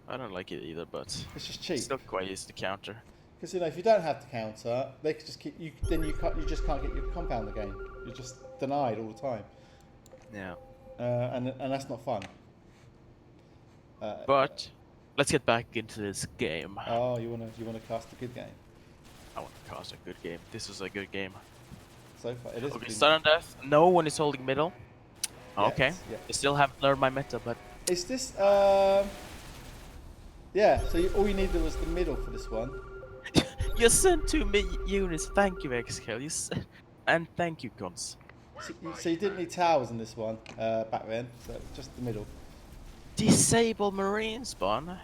I don't like it either. But it's just cheap. it's still quite easy to counter. Because if you don't have the counter, they could just keep you. Then you just can't get your compound again. You're just denied all the time, Yeah. and that's not fun. But let's get back into this game. Oh, you wanna cast a good game. I want to cast a good game. This is a good game. So far, it is. Okay, sudden death. No one is holding middle. Okay. Yeah. I still haven't learned my meta, but Is this? Yeah. So all you needed was the middle for this one. you sent 2 units. Thank you, Excal. And thank you, Cons. So you didn't need towers in this one back then. So just the middle. Disable Marine spawn.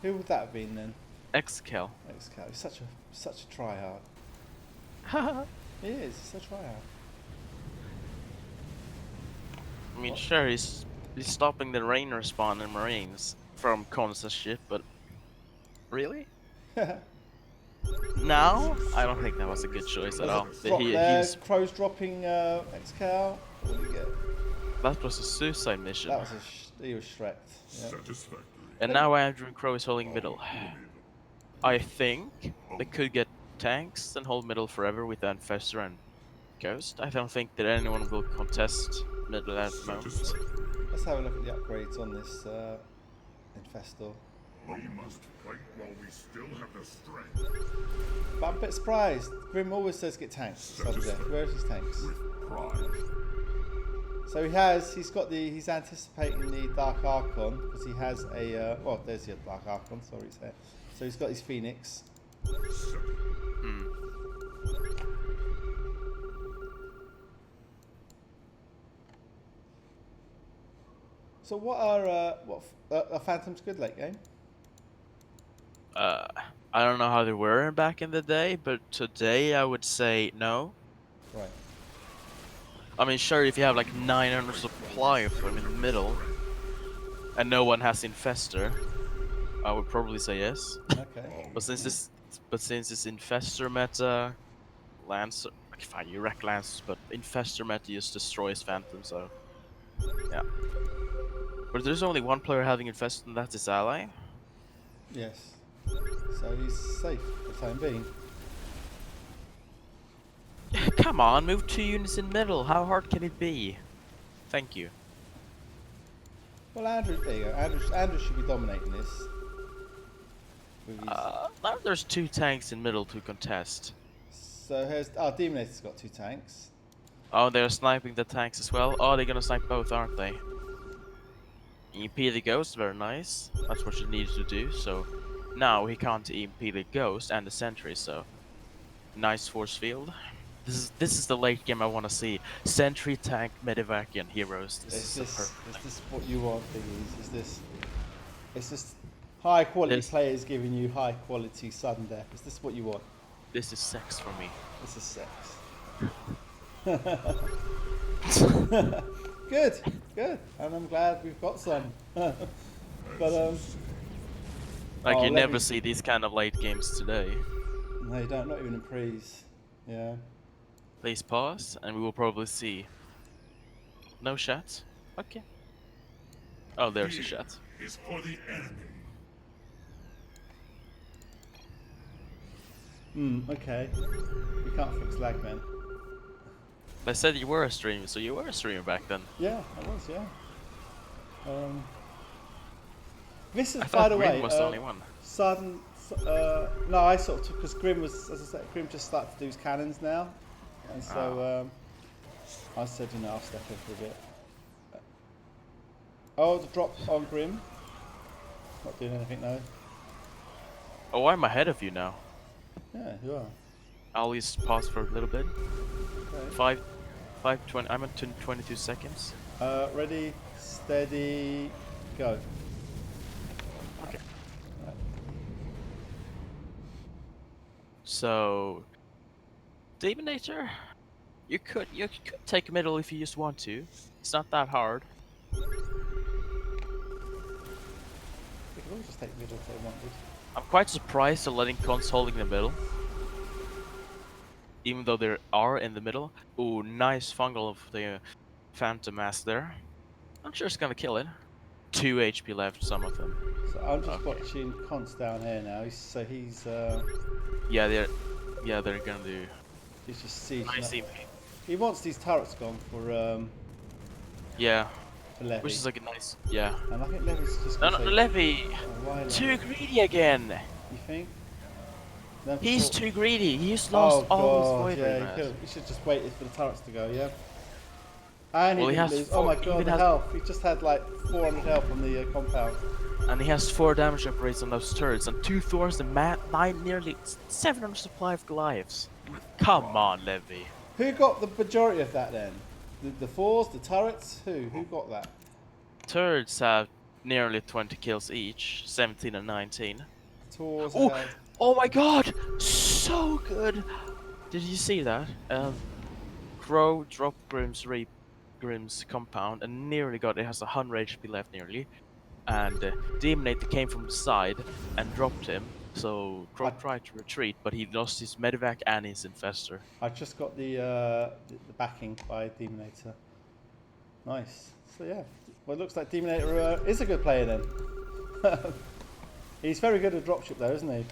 Who would that have been then? Excal. Excal. He's such a tryhard. He is. He's such a tryhard. I mean, sure, he's stopping the Rainer spawn and Marines from Cons' ship, but really? No, I don't think that was a good choice at all. There's Crow's dropping Excal. What do we get? That was a suicide mission. That was he was Shrek'd. Yeah. And now Andriu Crow is holding middle. I think they could get tanks and hold middle forever with Infestor and Ghost. I don't think that anyone will contest middle at the moment. Let's have a look at the upgrades on this Infestor. We must fight while we still have the strength. But I'm a bit surprised. Grim always says get tanks. Sunday. Where's his tanks? With pride. So he's anticipating the Dark Archon because he has a, well, there's the Dark Archon, sorry, it's there. So he's got his Phoenix. So what are Phantoms good late game? I don't know how they were back in the day, but today I would say no. Right. I mean, sure, if you have like 900 supply of them in the middle, and no one has Infestor, I would probably say yes. Okay. But since it's Infestor meta, Lancer, fine, you wreck Lancers, but Infestor meta just destroys Phantom, so yeah. But there's only one player having Infestor, and that's his ally. Yes. So he's safe for the time being. Come on, move 2 units in middle. How hard can it be? Thank you. Well, Andriu, there you go. Andriu should be dominating this. With his, Now there's 2 tanks in middle to contest. so here's, Demonator's got 2 tanks. Oh, they're sniping the tanks as well. Oh, they're gonna snipe both, aren't they? EMP the ghost, very nice. That's what you need to do. So now he can't EMP the ghost and the sentry. So nice force field. This is the late game I want to see. Sentry, tank, medevac, and heroes. This is what you want, Biggies? Is this high quality players giving you high quality sudden death? Is this what you want? This is sex for me. This is sex. Good, and I'm glad we've got some. But like you never Levi's, see these kind of late games today. no, you don't. Not even in pre's. Yeah. Please pause, and we will probably see. No chat. Okay. Oh, there's a chat. Is for the enemy. Okay. We can't fix lag, man. They said you were a streamer, so you were a streamer back then. Yeah, I was. Yeah. This is, I by thought the Grim way, was the only one. sudden. No, I sort of because Grim was, as I said, Grim just started to do his cannons now, and so I said, you know, I'll step in for a bit. Oh, the drop on Grim. Not doing anything now. Oh, I'm ahead of you now. Yeah, you are. I'll just pause for a little bit. Okay. 20. I'm at 22 seconds. Ready, steady, go. Okay. Right. So, Demonator, you could take middle if you just want to. It's not that hard. They could always just take middle if they wanted. I'm quite surprised they're letting cons holding the middle. Even though they are in the middle. Ooh, nice fungal of the Phantom Mask there. I'm sure it's gonna kill it. 2 HP left, some of them. So I'm just watching Const down here now. He's Yeah, they're gonna do. he's just sieging Nice up. EMP. He wants these turrets gone for Yeah, Levy. which is like a nice. Yeah. And I think Levy's just No, gonna say, Levy. "Oh, why Too Levy?" greedy again. You think? No, He's thought- too greedy. He's Oh lost all god, his yeah, void. he should just waited for the turrets to go, yeah. And Well, he he didn't has lose. Oh my four- god, even the has- health. He just had like 400 health on the compound. And he has 4 damage upgrades on those turrets, and 2 Thors and 9 nearly 700 supply of Goliaths. Come on, Levy. Who got the majority of that then? The fours, the turrets? Who got that? Turrets have nearly 20 kills each, 17 and 19. Tours Oh, had... oh my god! So good! Did you see that? Crow dropped Grim's compound and nearly got it. Has 100 HP left nearly. And Demonator came from the side and dropped him. So Crow tried to retreat, but he lost his medevac and his infestor. I just got the backing by Demonator. Nice. So yeah, well it looks like Demonator is a good player then. He's very good at dropship though, isn't he?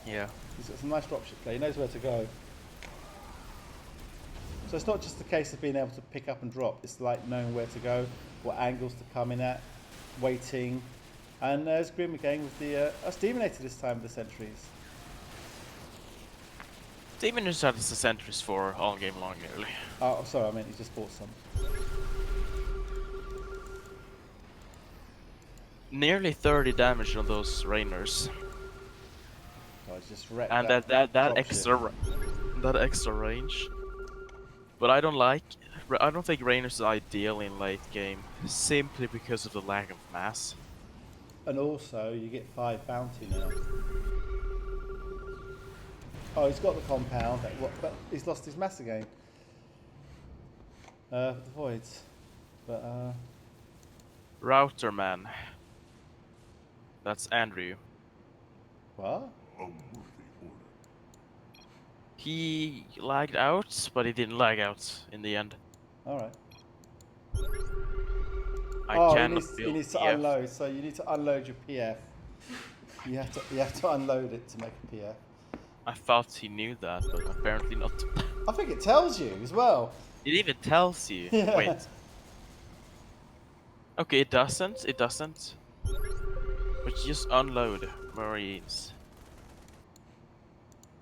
Yeah. He's got some nice dropship play. He knows where to go. So it's not just a case of being able to pick up and drop. It's like knowing where to go, what angles to come in at, waiting. And there's Grim again with the us Demonator this time with the sentries. Demonator has the sentries for all game long nearly. Oh, sorry, I meant he just bought some. Nearly 30 damage on those Rainers. Oh, he's just wrecked And that that dropship. extra range. But I don't think Rainers is ideal in late game simply because of the lack of mass. And also, you get 5 bounty now. Oh, he's got the compound, but he's lost his mass again. The voids. But, Router man. That's Andriu. what? A worthy order. He lagged out, but he didn't lag out in the end. Alright. I Oh, cannot he build needs to PF. unload, so you need to unload your PF. You have to unload it to make a PF. I thought he knew that, but apparently not. I think it tells you as well. It even tells you. Yeah. Wait. Okay, it doesn't. It doesn't. But just unload Marines.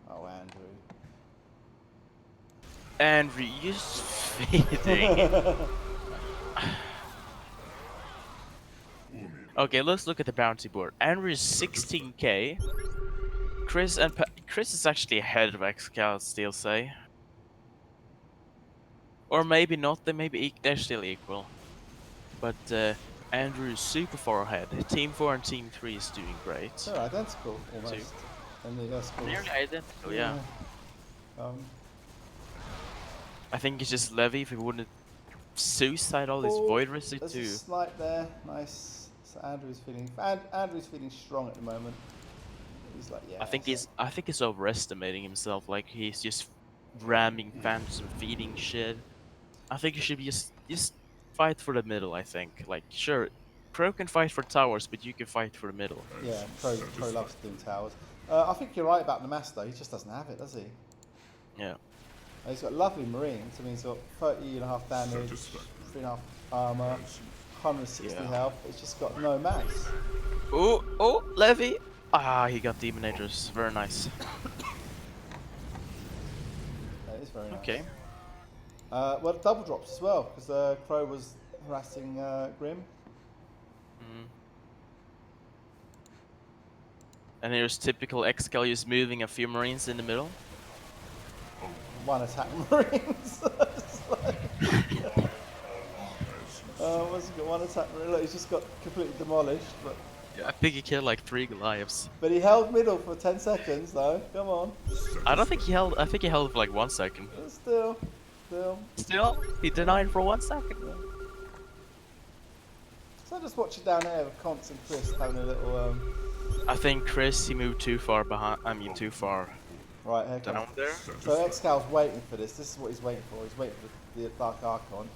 Oh, Andrew. Andrew, you're fading. Okay, let's look at the bounty board. Andrew is 16k. Chris is actually ahead of Excal, I'd still say. Or maybe not. They're still equal. But Andrew is super far ahead. Team 4 and Team 3 is doing great. They're identical, almost. And the scores. Nearly identical, yeah. I think it's just Levi if he wouldn't suicide all his void resist There's too. a slight there, nice. So Andrew's feeling strong at the moment. He's like, yeah. I think he's overestimating himself. Like he's just ramming fans and feeding shit. I think he should just fight for the middle. I think like sure, Pro can fight for towers, but you can fight for the middle. Yeah, Pro loves doing towers. I think you're right about the mass though. He just doesn't have it, does he? Yeah. He's got lovely marines. I mean, he's got 30.5 damage, 3.5 armor, 160 health. It's just got no mass. Oh, Levi! Ah, he got Demonators. Very nice. That is very nice. Okay. Well, double drops as well, because Crow was harassing Grim. And here's typical Excal just moving a few Marines in the middle. One attack marines. What's he got? One attack marine. Look, he's just got completely demolished. But Yeah, I think he killed like 3 Goliaths. he held middle for 10 seconds though. Come on. I don't think he held. I think he held for like 1 second. Still. Still, he denied for 1 second. Yeah. So just watch it down there with Const and Chris having a little. I think Chris he moved too far behind. I mean, too far Right, here down comes. there. So Excal's waiting for this. This is what he's waiting for. He's waiting for the Dark Archon.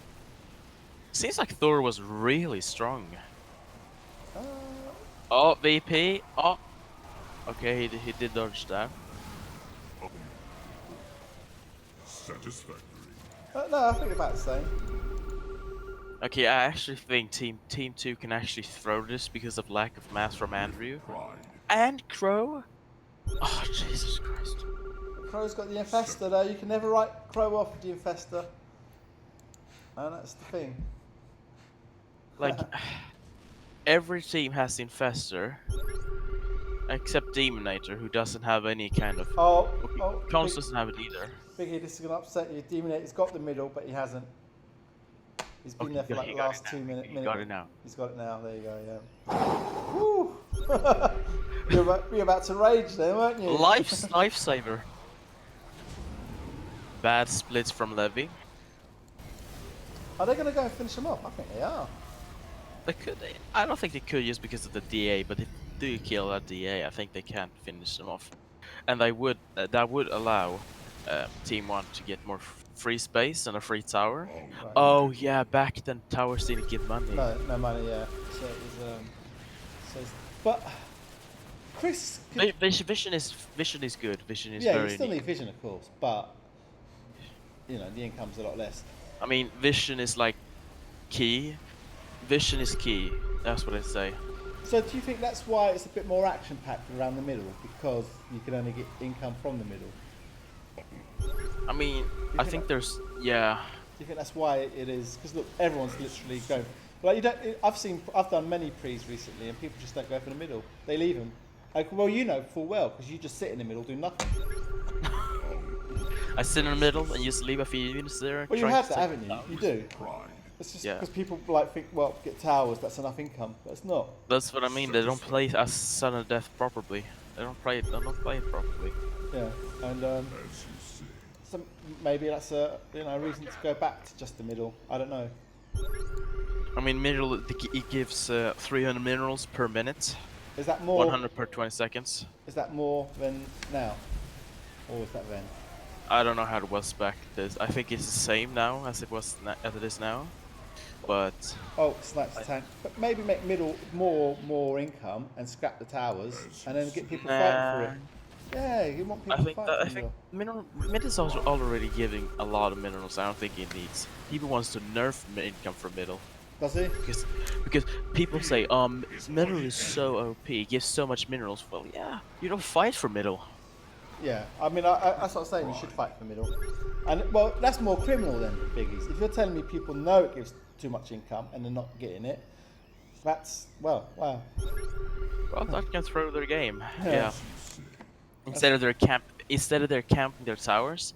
Seems like Thor was really strong. Uh, Oh, VP. Oh. Okay, he did dodge that. Satisfactory. no, I think about the same. Okay, I actually think Team 2 can actually throw this because of lack of mass from Andriu. Pride. And Crow? Oh, Jesus Christ. Crow's got the Infester though. You can never write Crow off with the Infester. And that's the thing. Like, every team has Infestor. Except Demonator, who doesn't have any kind of... Cons doesn't have it either. Biggie, this is going to upset you. Demonator's got the middle, but he hasn't. He's been there for like the last 2 minutes. He got it now. He's got it now. There you go, yeah. Woo! You're about to rage then, weren't you? Lifesaver. Bad splits from Levi. Are they going to go and finish him off? I think they are. They could. I don't think they could just because of the DA, but if they do kill that DA, I think they can finish them off, and they would. That would allow Team 1 to get more free space and a free tower. Right. Oh yeah, back then towers didn't give money. No money. Yeah. So it was. But Chris. Vision is good. Vision is Yeah, you very still neat. need vision, of course, but you know the income's a lot less. I mean, vision is like key. Vision is key. That's what I say. So do you think that's why it's a bit more action-packed around the middle because you can only get income from the middle? I mean, I think there's yeah. Do you think that's why it is? Because look, everyone's literally going. Like you don't. I've done many pre's recently, and people just don't go for the middle. They leave them. Like, well, you know full well because you just sit in the middle, do nothing. I sit in the middle and just leave a few units there. Well, you trying have to that, take haven't you? out. You do. Pride. It's just Yeah. because people like think, well, get towers, that's enough income. But it's not. That's what I mean. They don't play as sudden death properly. They don't play it. They don't play it properly. Yeah, and As you say. so maybe that's a reason to go back to just the middle. I don't know. I mean, mineral. It gives 300 minerals per minute. Is that more? 100 per 20 seconds. Is that more than now, or is that then? I don't know how it was back this. I think it's the same now as it is now. But Oh, snipes the tank. But maybe make middle more income and scrap the towers, and then get people fighting for it. Yeah, you want people I think fighting that, for middle. mid is also already giving a lot of minerals. I don't think it needs. People wants to nerf income for middle Does he? because people say middle is so OP, it gives so much minerals. Well, yeah, you don't fight for middle. Yeah. I mean, that's what I'm saying. You should fight for middle. And well, that's more criminal than biggies. If you're telling me people know it gives too much income and they're not getting it, that's wow. Well, that can throw their game. Yeah. Yeah. Instead of their camping their towers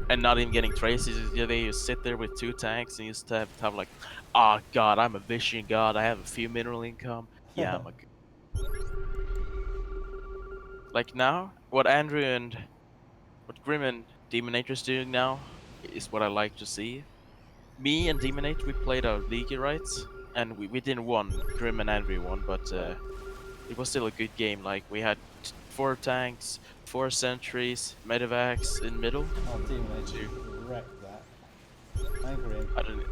and not even getting traces, they just sit there with 2 tanks and just have like, oh god, I'm a vision god. I have a few mineral income. Yeah, I'm a. Like now, what Andriu and what Grim and Demonator's doing now is what I like to see. Me and Demonator, we played our league rights, and we didn't won. Grim and Andriu won, but it was still a good game. Like we had 4 tanks, 4 sentries, medevacs in middle. Oh, Demonator wreck that. Angry him. I don't.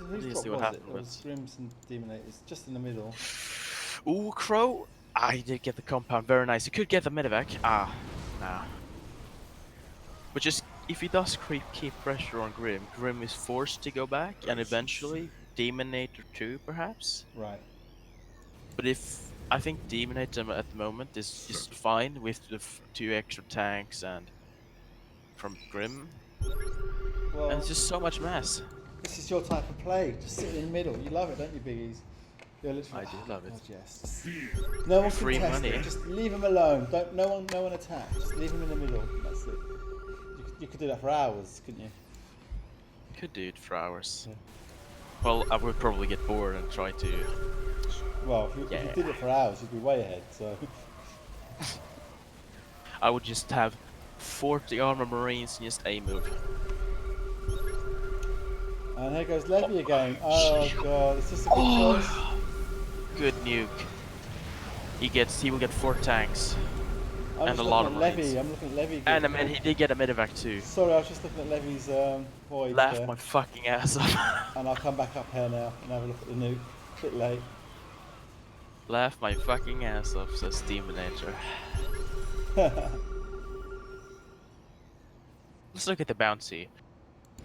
Whose didn't top see what was happened, it? It was but- Grims and Demonators, just in the middle. Ooh, Crow. Ah, he did get the compound. Very nice. He could get the medevac. Ah, nah. But just if he does keep pressure on Grim, Grim is forced to go back, and eventually Demonator too, perhaps. Right. But I think Demonator at the moment is just fine with the 2 extra tanks and from Grim, Well, and it's just so much mass. this is your type of play. Just sit in the middle. You love it, don't you, Biggies? You're literally, I do love it. God, yes. No one can Free test money. it. Just leave them alone. No one attack. Just leave them in the middle. That's it. You could do that for hours, couldn't you? Could do it for hours. Yeah. Well, I would probably get bored and try to. Well, if you did it for hours, you'd be way ahead. So. I would just have 40 armor marines and just a move. And here goes Levi again. Oh god, is this a good choice? Good nuke. He will get 4 tanks. I'm and just a lot looking of at marines. Levy. I'm looking at Levy. And I mean, he did get a medevac too. Sorry, I was just looking at Levy's void Laugh there. my fucking ass off. And I'll come back up here now and have a look at the nuke. Bit late. Laugh my fucking ass off, says Demonator. Let's look at the bounty.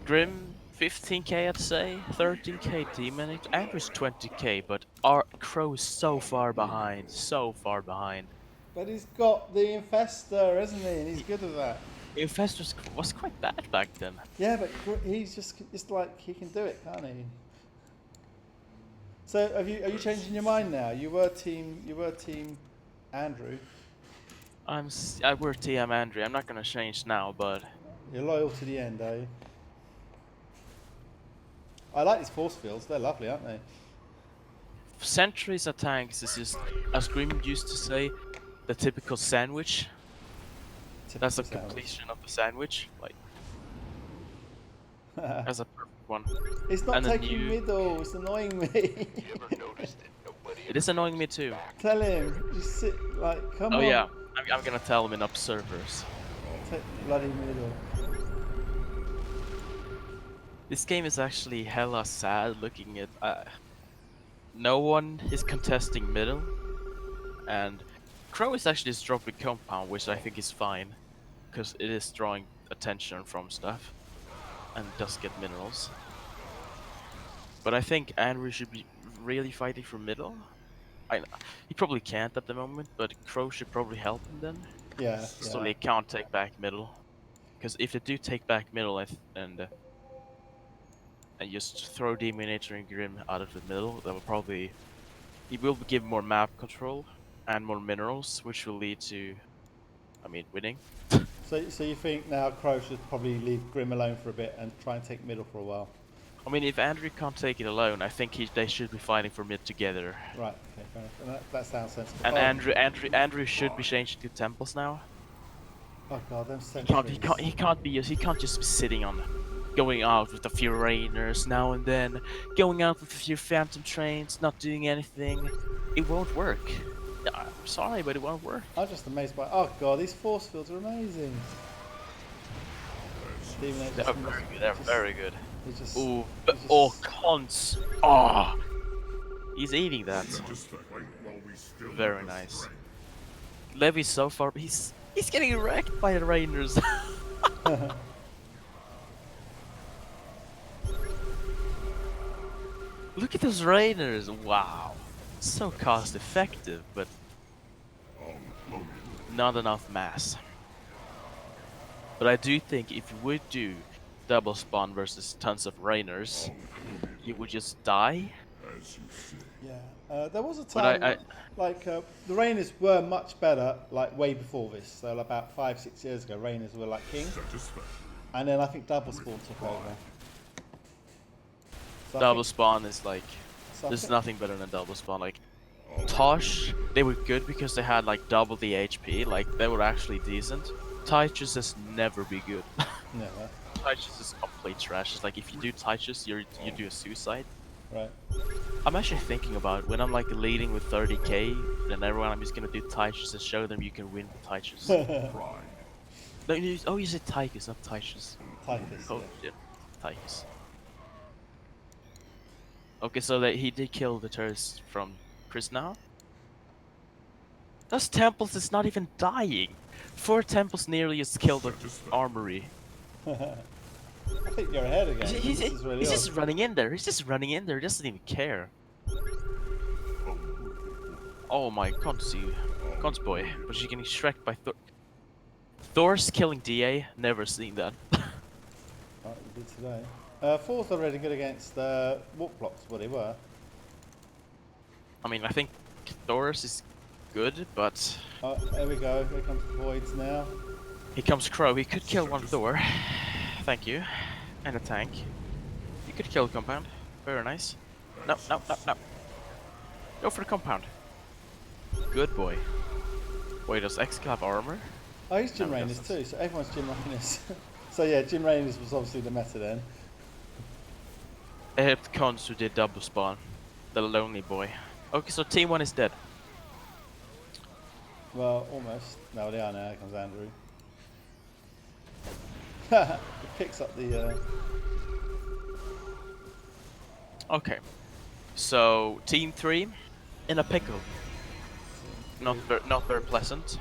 Grim, 15k I'd say, 13k Demonator, Andriu's 20k, but our Crow is so far behind, But he's got the infestor, isn't he? And he's good at that. Infestor was quite bad back then. Yeah, but he's just like he can do it, can't he? So are you changing your mind now? You were team Andriu. We're TM Andriu. I'm not gonna change now, but You're loyal to the end, are you? I like these force fields. They're lovely, aren't they? sentries and tanks is just, as Grim used to say, the typical sandwich. That's a Typical completion of the sandwich. Like sandwich. that's a perfect one. It's not and then taking you- middle. It's annoying me. You ever noticed that nobody It is annoying me too. Tell him. Just sit like, come Oh on. yeah, I'm gonna tell him in observers. Take the bloody middle. This game is actually hella sad looking at. No one is contesting middle, and Crow is actually just dropping compound, which I think is fine, because it is drawing attention from stuff, and does get minerals. But I think Andrew should be really fighting for middle. He probably can't at the moment, but Crow should probably help him then, Yeah, so yeah. they can't take back middle. Because if they do take back middle and just throw Demonator and Grim out of the middle, that will probably he will give more map control and more minerals, which will lead to, I mean, winning. So you think now Crow should probably leave Grim alone for a bit and try and take middle for a while? I mean, if Andrew can't take it alone, I think they should be fighting for mid together. Right. Okay. Fair enough. And that sounds sensible. And Oh, Andrew should be changing to temples now. oh god, them He can't sentries. he can't just be sitting on, going out with a few rainers now and then, going out with a few phantom trains, not doing anything. It won't work. I'm sorry, but it won't work. I'm just amazed by. Oh god, these force fields are amazing. Demonator They're very good. They're very good. He just. Ooh, he just- oh, cons. Ah, he's eating that. Just fight while we still have Very the nice. strength. Levi's so far. He's getting wrecked by the rainers. Look at those rainers. Wow, so cost effective, but not enough mass. But I do think if you would do double spawn versus tons of rainers, you would just die. As you say. Yeah. There was a But time like the Rainers were much better like way before this. So about 5-6 years ago, Rainers were like king, Satisfaction. and then I think double spawn took over. So I Double think- spawn is like, so I there's think- nothing better than double spawn. Like Tosh, they were good because they had like double the HP. Like they were actually decent. Titus has never be good. Never. Titus is complete trash. It's like if you do Titus, you do a suicide. Right. I'm actually thinking about when I'm like leading with 30k, then everyone I'm just gonna do Titus and show them you can win with Titus. Pride. No, you said Titus, not Titus. Titus. Oh, Yeah. yeah, Titus. Okay, so that he did kill the turrets from Chris now. Those temples is not even dying. 4 temples nearly just killed the armory. I think you're ahead again. He's This is really he's odd. just running in there. He's just running in there. He doesn't even care. Oh my, Cons boy. But she's getting shreked by Thor. Thor's killing DA. Never seen that. Right, we did today. Four's already good against walk blocks. Well, they were. I mean, I think Thor's is good, but Oh, there we go. Here comes the voids now. here comes Crow. He could kill one Thor. Thank you. And a tank. You could kill compound. Very nice. No, no, no, no. Go for the compound. Good boy. Wait, does Excal have armor? Oh, he's Jim No, he Rayners doesn't. too. So everyone's Jim Rayners. So yeah, Jim Rayners was obviously the meta then. I helped Cons who did double spawn. The lonely boy. Okay, so team 1 is dead. Well, almost. No, they are now. Here comes Andrew. He picks up the. Okay. So team 3 in a pickle. Not very pleasant.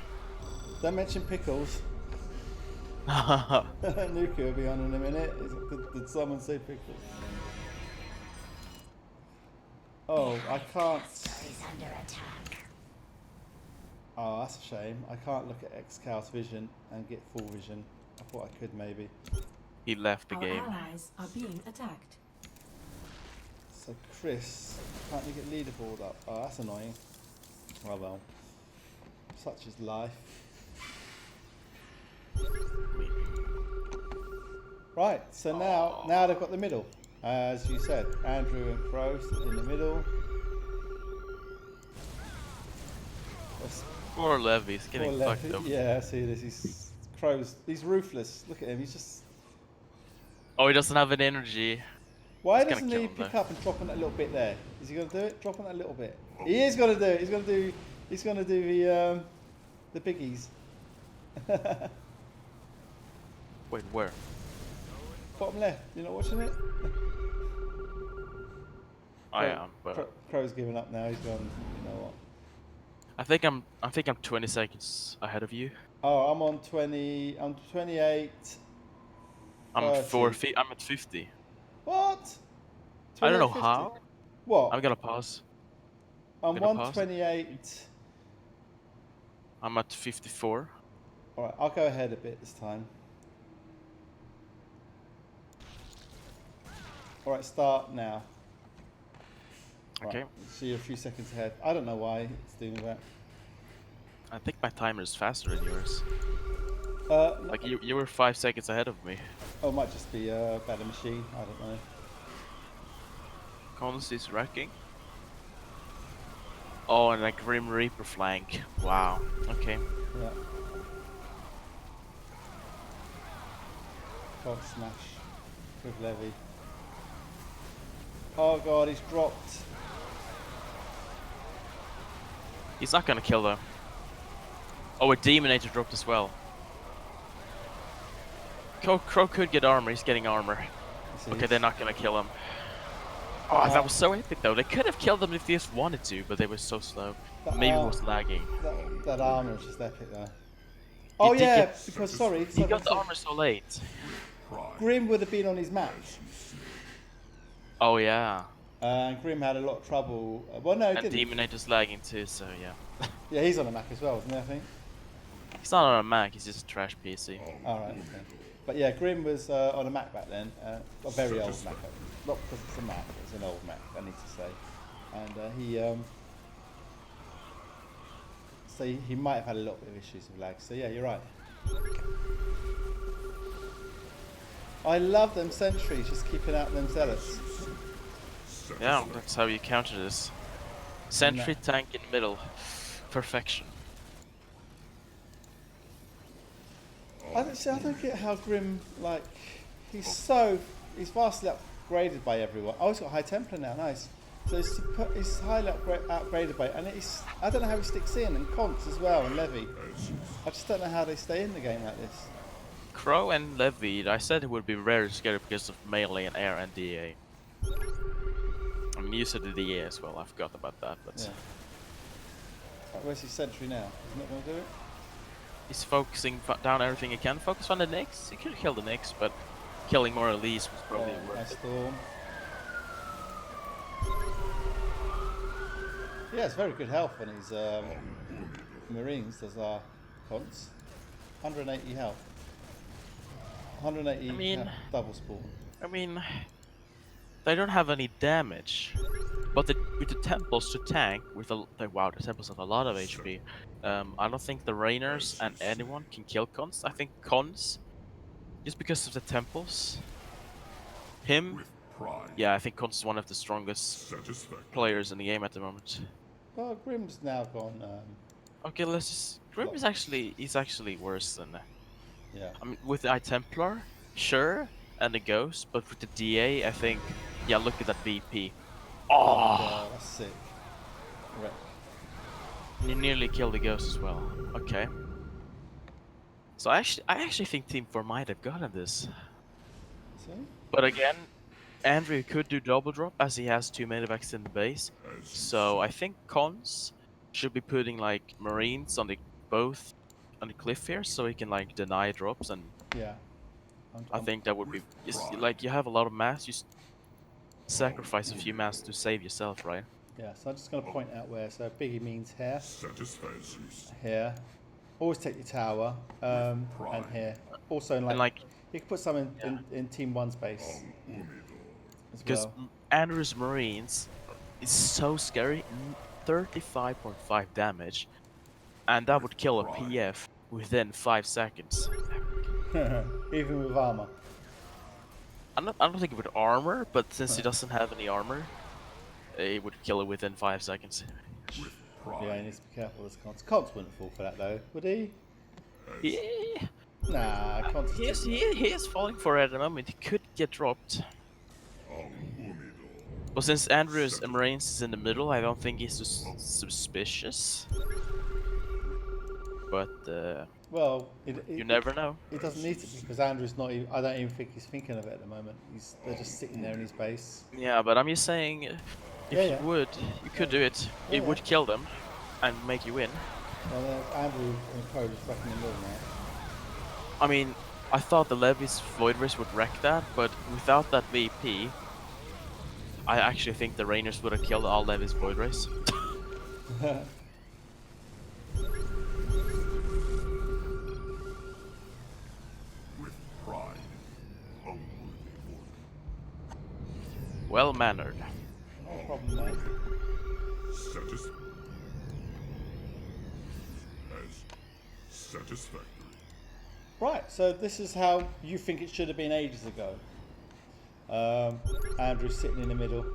Don't mention pickles. Nuka will be on in a minute. Did someone say pickles? Oh, I can't. Is under attack. Oh, that's a shame. I can't look at Excal's vision and get full vision. I thought I could maybe. He left the Our game. allies are being attacked. So Chris, can't you get leaderboard up? Oh, that's annoying. Oh well. Such is life. Right, so now they've got the middle. As you said, Andrew and Crow sit in the middle. That's Poor Levy's getting poor fucked Lefty. up. Yeah, I see this. He's ruthless. Look at him. He's just. Oh, he doesn't have an energy. Why He's gonna doesn't kill he him, pick though. up and drop on that little bit there? Is he gonna do it? Drop on that little bit. He is gonna do it. He's gonna do the biggies. Wait, where? Bottom left. You're not watching it? I am, but Crow's given up now. He's gone. You know what? I think I'm 20 seconds ahead of you. Oh, I'm on 20. I'm 28. I'm 30. I'm at 50. What? I don't know 28.50. how. What? I'm gonna pause. I'm Gonna pause. 128. I'm at 54. Alright, I'll go ahead a bit this time. Alright, start now. Okay. Right, so you're a few seconds ahead. I don't know why it's doing that. I think my timer is faster than yours. No, Like you were 5 seconds ahead of me. oh, it might just be a better machine. I don't know. Cons is wrecking. Oh, and a Grim Reaper flank. Wow. Okay. Yeah. Can't smash with Levi. Oh god, he's dropped. He's not gonna kill them. Oh, a Demonator dropped as well. Crow could get armor. He's getting armor. Okay, they're not gonna kill him. Oh, that was so epic though. They could have killed them if they just wanted to, but they were so slow. Maybe it was lagging. That armor is just epic though. Oh yeah, because sorry, He got the armor so late. Grim would have been on his Mac. Oh yeah. And Grim had a lot of trouble. Well, no, he And didn't. Demonator's lagging too, so yeah. Yeah, he's on a Mac as well, isn't he? I think. He's not on a Mac. He's just a trash PC. Alright, okay. But yeah, Grim was on a Mac back then. A very old Mac. Not because it's a Mac, it's an old Mac, I need to say. And so he might have had a little bit of issues with lag. So yeah, you're right. I love them sentries, just keeping out them zealots. Yeah, that's how you counter this. Sentry tank in middle. Perfection. I don't get how Grim, like, he's vastly upgraded by everyone. Oh, he's got High Templar now, nice. So he's highly upgraded by, and I don't know how he sticks in, and Conts as well, and Levi. I just don't know how they stay in the game like this. Crow and Levi, I said it would be very scary because of melee and air and DA. I'm used to the DA as well, I forgot about that, but... Yeah. Right, where's his sentry now? He's not going to do it? He's focusing down everything he can. Focus on the Nyx. He could kill the Nyx, but killing more Elise was probably worth nice it. storm. Yeah, it's very good health on his Marines, as our Conts. 180 health. 180 health, double spawn. I mean, they don't have any damage, but with the temples to tank, wow, the temples have a lot of HP. I don't think the Rainers and anyone can kill Cons. I think Cons, just because of the temples, yeah, I think Cons is one of the strongest players in the game at the moment. Well, Grim's now gone. Okay, let's just. Grim is actually worse than. Yeah. I mean, with the Eye Templar, sure, and the Ghost, but with the DA, I think. Yeah, look at that VP. Oh, that's sick. Right. You nearly killed the Ghost as well. Okay. So I actually think Team 4 might have gotten this. See? But again, Andriu could do double drop as he has 2 medevacs in the base. So I think Cons should be putting like Marines on both on the cliff here, so he can like deny drops, and yeah. I think that would be like you have a lot of mass, you sacrifice a few mass to save yourself, right? Yeah, so I'm just going to point out where. So Biggie means here. Here. Always take your tower. And here. Also, like you can put some in Team 1's base. Because Andrew's Marines is so scary. 35.5 damage. And that would kill a PF within 5 seconds. Even with armor. I don't think with armor, but since he doesn't have any armor, he would kill it within 5 seconds. Yeah, he needs to be careful with Conts. Conts wouldn't fall for that though, would he? Yeah. Nah, Conts. He is falling for it at the moment. He could get dropped. But since Andrew's Marines is in the middle, I don't think he's suspicious. But well, you never know. It doesn't need to be, because Andrew's not even, I don't even think he's thinking of it at the moment. They're just sitting there in his base. Yeah, but I'm just saying, if you would, you could do it. It would kill them. and make you win. Well, Andrew and Crow just wrecking the middle now. I mean, I thought the Levy's Void Race would wreck that, but without that VP, I actually think the Rainers would have killed all Levy's Void Race. With pride, unworthy mortal. Well mannered. No problem, mate. Satisfactory. Right, so this is how you think it should have been ages ago. Andrew's sitting in the middle,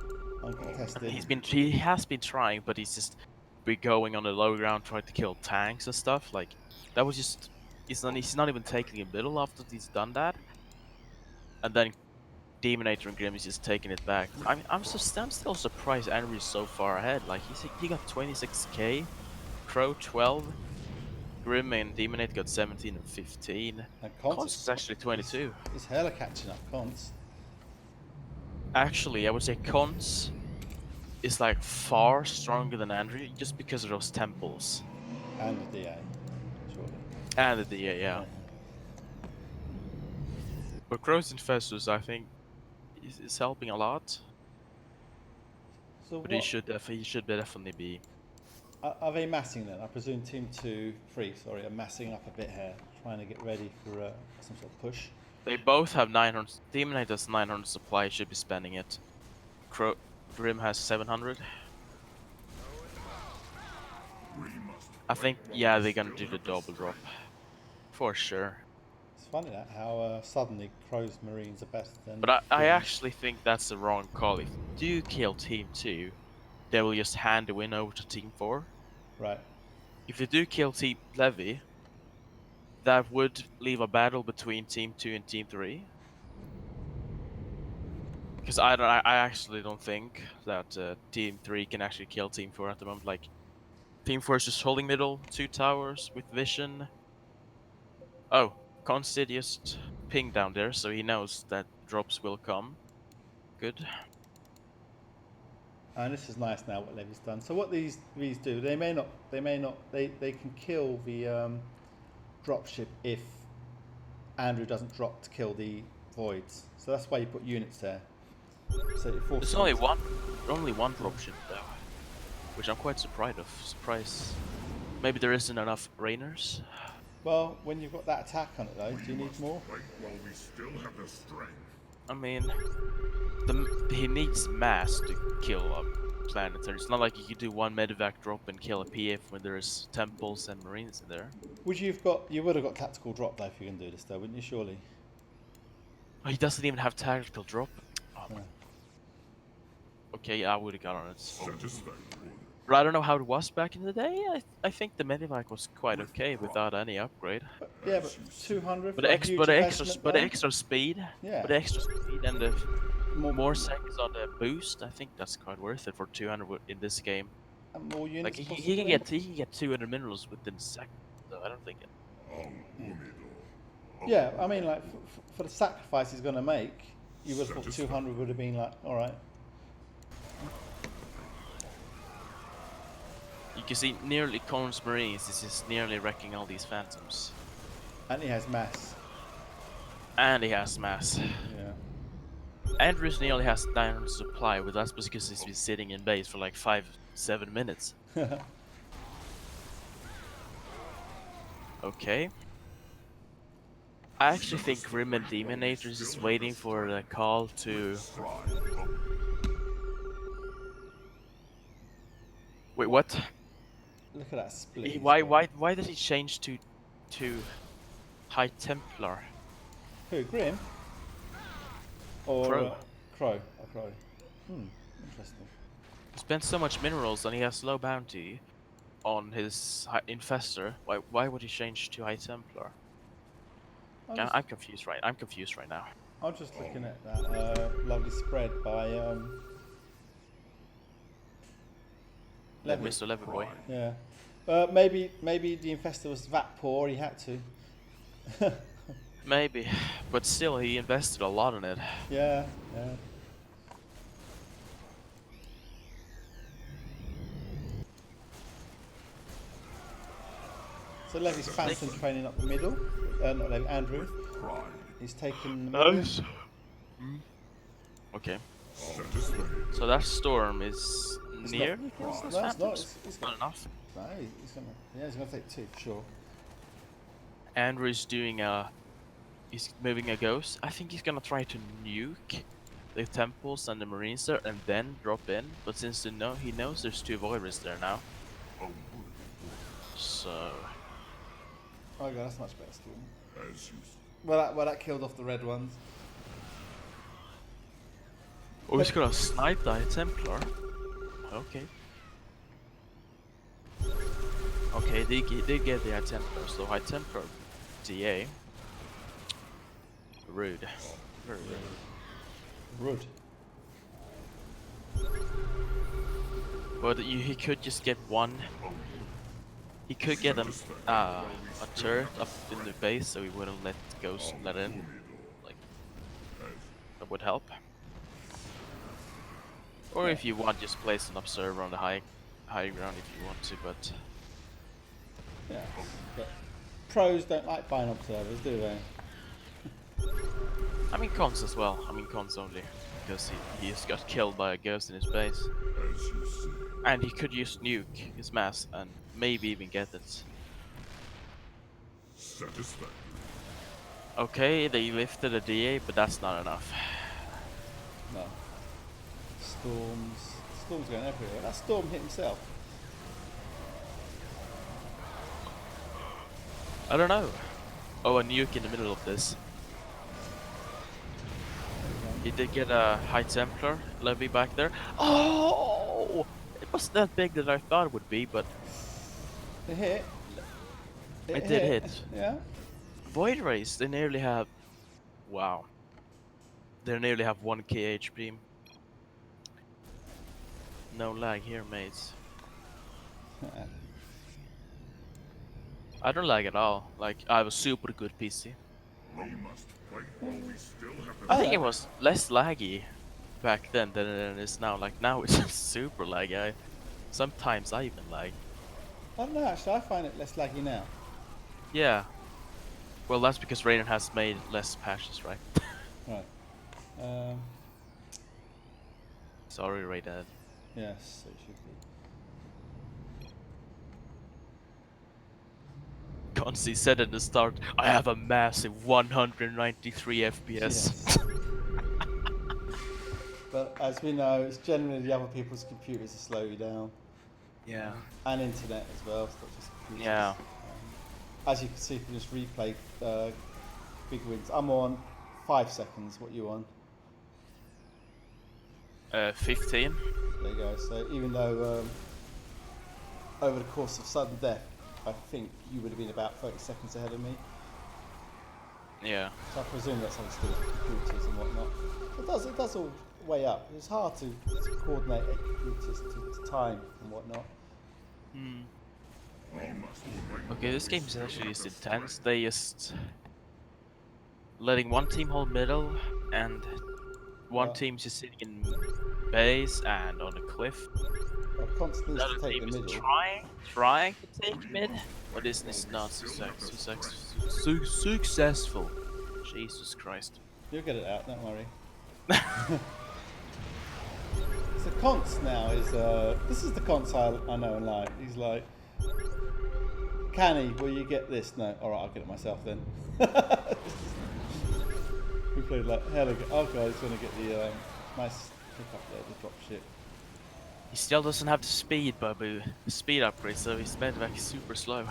uncontested. He has been trying, but he's just been going on the low ground trying to kill tanks and stuff. Like that was just he's not even taking a middle after he's done that. And then Demonator and Grim is just taking it back. I'm still surprised Andrew's so far ahead. Like he got 26k, Crow 12, Grim and Demonator got 17 and 15. And Cons is actually 22. It's hella catching up, Cons. Actually, I would say Cons is like far stronger than Andrew just because of those temples. And the DA, surely. And the DA, yeah. But Crow's Infestus, I think, is helping a lot. So But what, he should definitely be. are they massing then? I presume Team 3 are massing up a bit here, trying to get ready for some sort of push. They both have 900. Demonator has 900 supply, should be spending it. Grim has 700. I think, yeah, they're gonna do the double drop. For sure. It's funny that how suddenly Crow's Marines are better than... But I Grim's. actually think that's the wrong call. If you do kill Team 2, they will just hand the win over to Team 4. Right. If they do kill Team Levy, that would leave a battle between Team 2 and Team 3. Because I actually don't think that Team 3 can actually kill Team 4 at the moment. Like, Team 4 is just holding middle, 2 towers with vision. Oh, Consti just pinged down there, so he knows that drops will come. Good. And this is nice now what Levy's done. So what these do, they can kill the dropship if Andrew doesn't drop to kill the voids. So that's why you put units there. So it forces There's only one dropship though, which I'm quite surprised of. Maybe there isn't enough Rainers. Well, when you've got that attack on it though, do you need more? Fight while we still have the strength. I mean, he needs mass to kill a planetary. It's not like you could do one medevac drop and kill a PF when there's temples and marines in there. You would have got tactical drop though if you can do this though, wouldn't you? Surely. Oh, he doesn't even have tactical drop. Oh. Yeah. Okay, I would have got on it. Satisfactory. But I don't know how it was back in the day. I think the medevac was quite okay without any upgrade. But, yeah, but 200. But for a the huge investment, though. extra speed. Yeah. But the extra speed and the more seconds on the boost, I think that's quite worth it for 200 in this game. And more units. Like he can get 200 minerals within seconds. So I don't think it. Yeah, I mean, like for the sacrifice he's going to make, you would have thought 200 would have been like, all right. You can see nearly Corn's Marines is just nearly wrecking all these phantoms. And he has mass. And he has mass. Yeah. Andrews nearly has 900 supply, but that's because he's been sitting in base for like 5-7 minutes. Okay. I actually think Grim and Demonator is just waiting for the call to... Wait, what? Look at that split. Why did he change to High Templar? Who, Grim? Or Crow. Crow. Oh, Crow. Interesting. He spent so much minerals and he has low bounty on his Infestor. Why would he change to High Templar? I'm confused right now. I'm just looking at that lovely spread by Levy. Mr. Levy boy. Yeah. Maybe the Infestor was that poor, he had to. Maybe, but still he invested a lot in it. Yeah. So Levy's phantom training up the middle. Not Levy, Andrew. Pride. He's taken the middle. Nice. Okay. Satisfied. So that storm is It's nearly not- kills those no, it's not. phantoms. It's Not enough. No, he's gonna. Yeah, he's gonna take 2 for sure. Andrew's doing a. He's moving a ghost. I think he's gonna try to nuke the temples and the marines there, and then drop in. But since he knows there's 2 voiders there now, so Oh god, that's much better storm. As you Well, that killed off the red ones. oh, he's gonna snipe the High Templar. Okay. Okay, they get the High Templar, so High Templar DA. Rude. Very rude. Rude. But he could just get one. He could get a turret up in the base, so he wouldn't let Ghost let in. Like that would help. Or if you want, just place an observer on the high ground if you want to. But Yeah. But pros don't like buying observers, do they? I mean cons as well. I mean cons only because he just got killed by a ghost in his base, as you see. and he could use nuke his mass and maybe even get it. Satisfactory. Okay, they lifted a DA, but that's not enough. No. Storm's going everywhere. That Storm hit himself. I don't know. Oh, a nuke in the middle of this. He did get a High Templar Levy back there. Oh! It wasn't that big that I thought it would be, but It hit. it did hit. Yeah. Void Race, they nearly have... Wow. They nearly have 1k HP. No lag here, mates. I don't lag at all. Like, I have a super good PC. We must fight while we still have the I think it was less laggy back then than it is now. Like, now it's super laggy. Sometimes I even lag. I don't know, actually, I find it less laggy now. Yeah. Well, that's because Raiden has made less patches, right? Right. Sorry, Raiden. Yes, it should be. Consi said at the start, I have a massive 193 FPS. Yes. But as we know, it's generally the other people's computers that slow you down. Yeah. And internet as well, it's not just computers. Yeah. As you can see, if you just replay BigWins. I'm on 5 seconds. What are you on? 15. There you go. So even though over the course of sudden death, I think you would have been about 30 seconds ahead of me. Yeah. So I presume that's something to do with computers and whatnot. It does all weigh up. It's hard to coordinate computers to time and whatnot. Hmm. we must fight. Okay, this game is actually just intense. They just letting one team hold middle and one team's just sitting in base and on a cliff. I've The constantly other to take team the is middle. trying to take mid, but it's not successful. Jesus Christ. You'll get it out, don't worry. So Const now is this is the Const I know and like. He's like, Canny, will you get this? No, alright, I'll get it myself then. We played like hell again. Oh god, he's gonna get the nice pick up there, the drop ship. He still doesn't have the speed, Babu. The speed upgrade, so his medvac is super slow.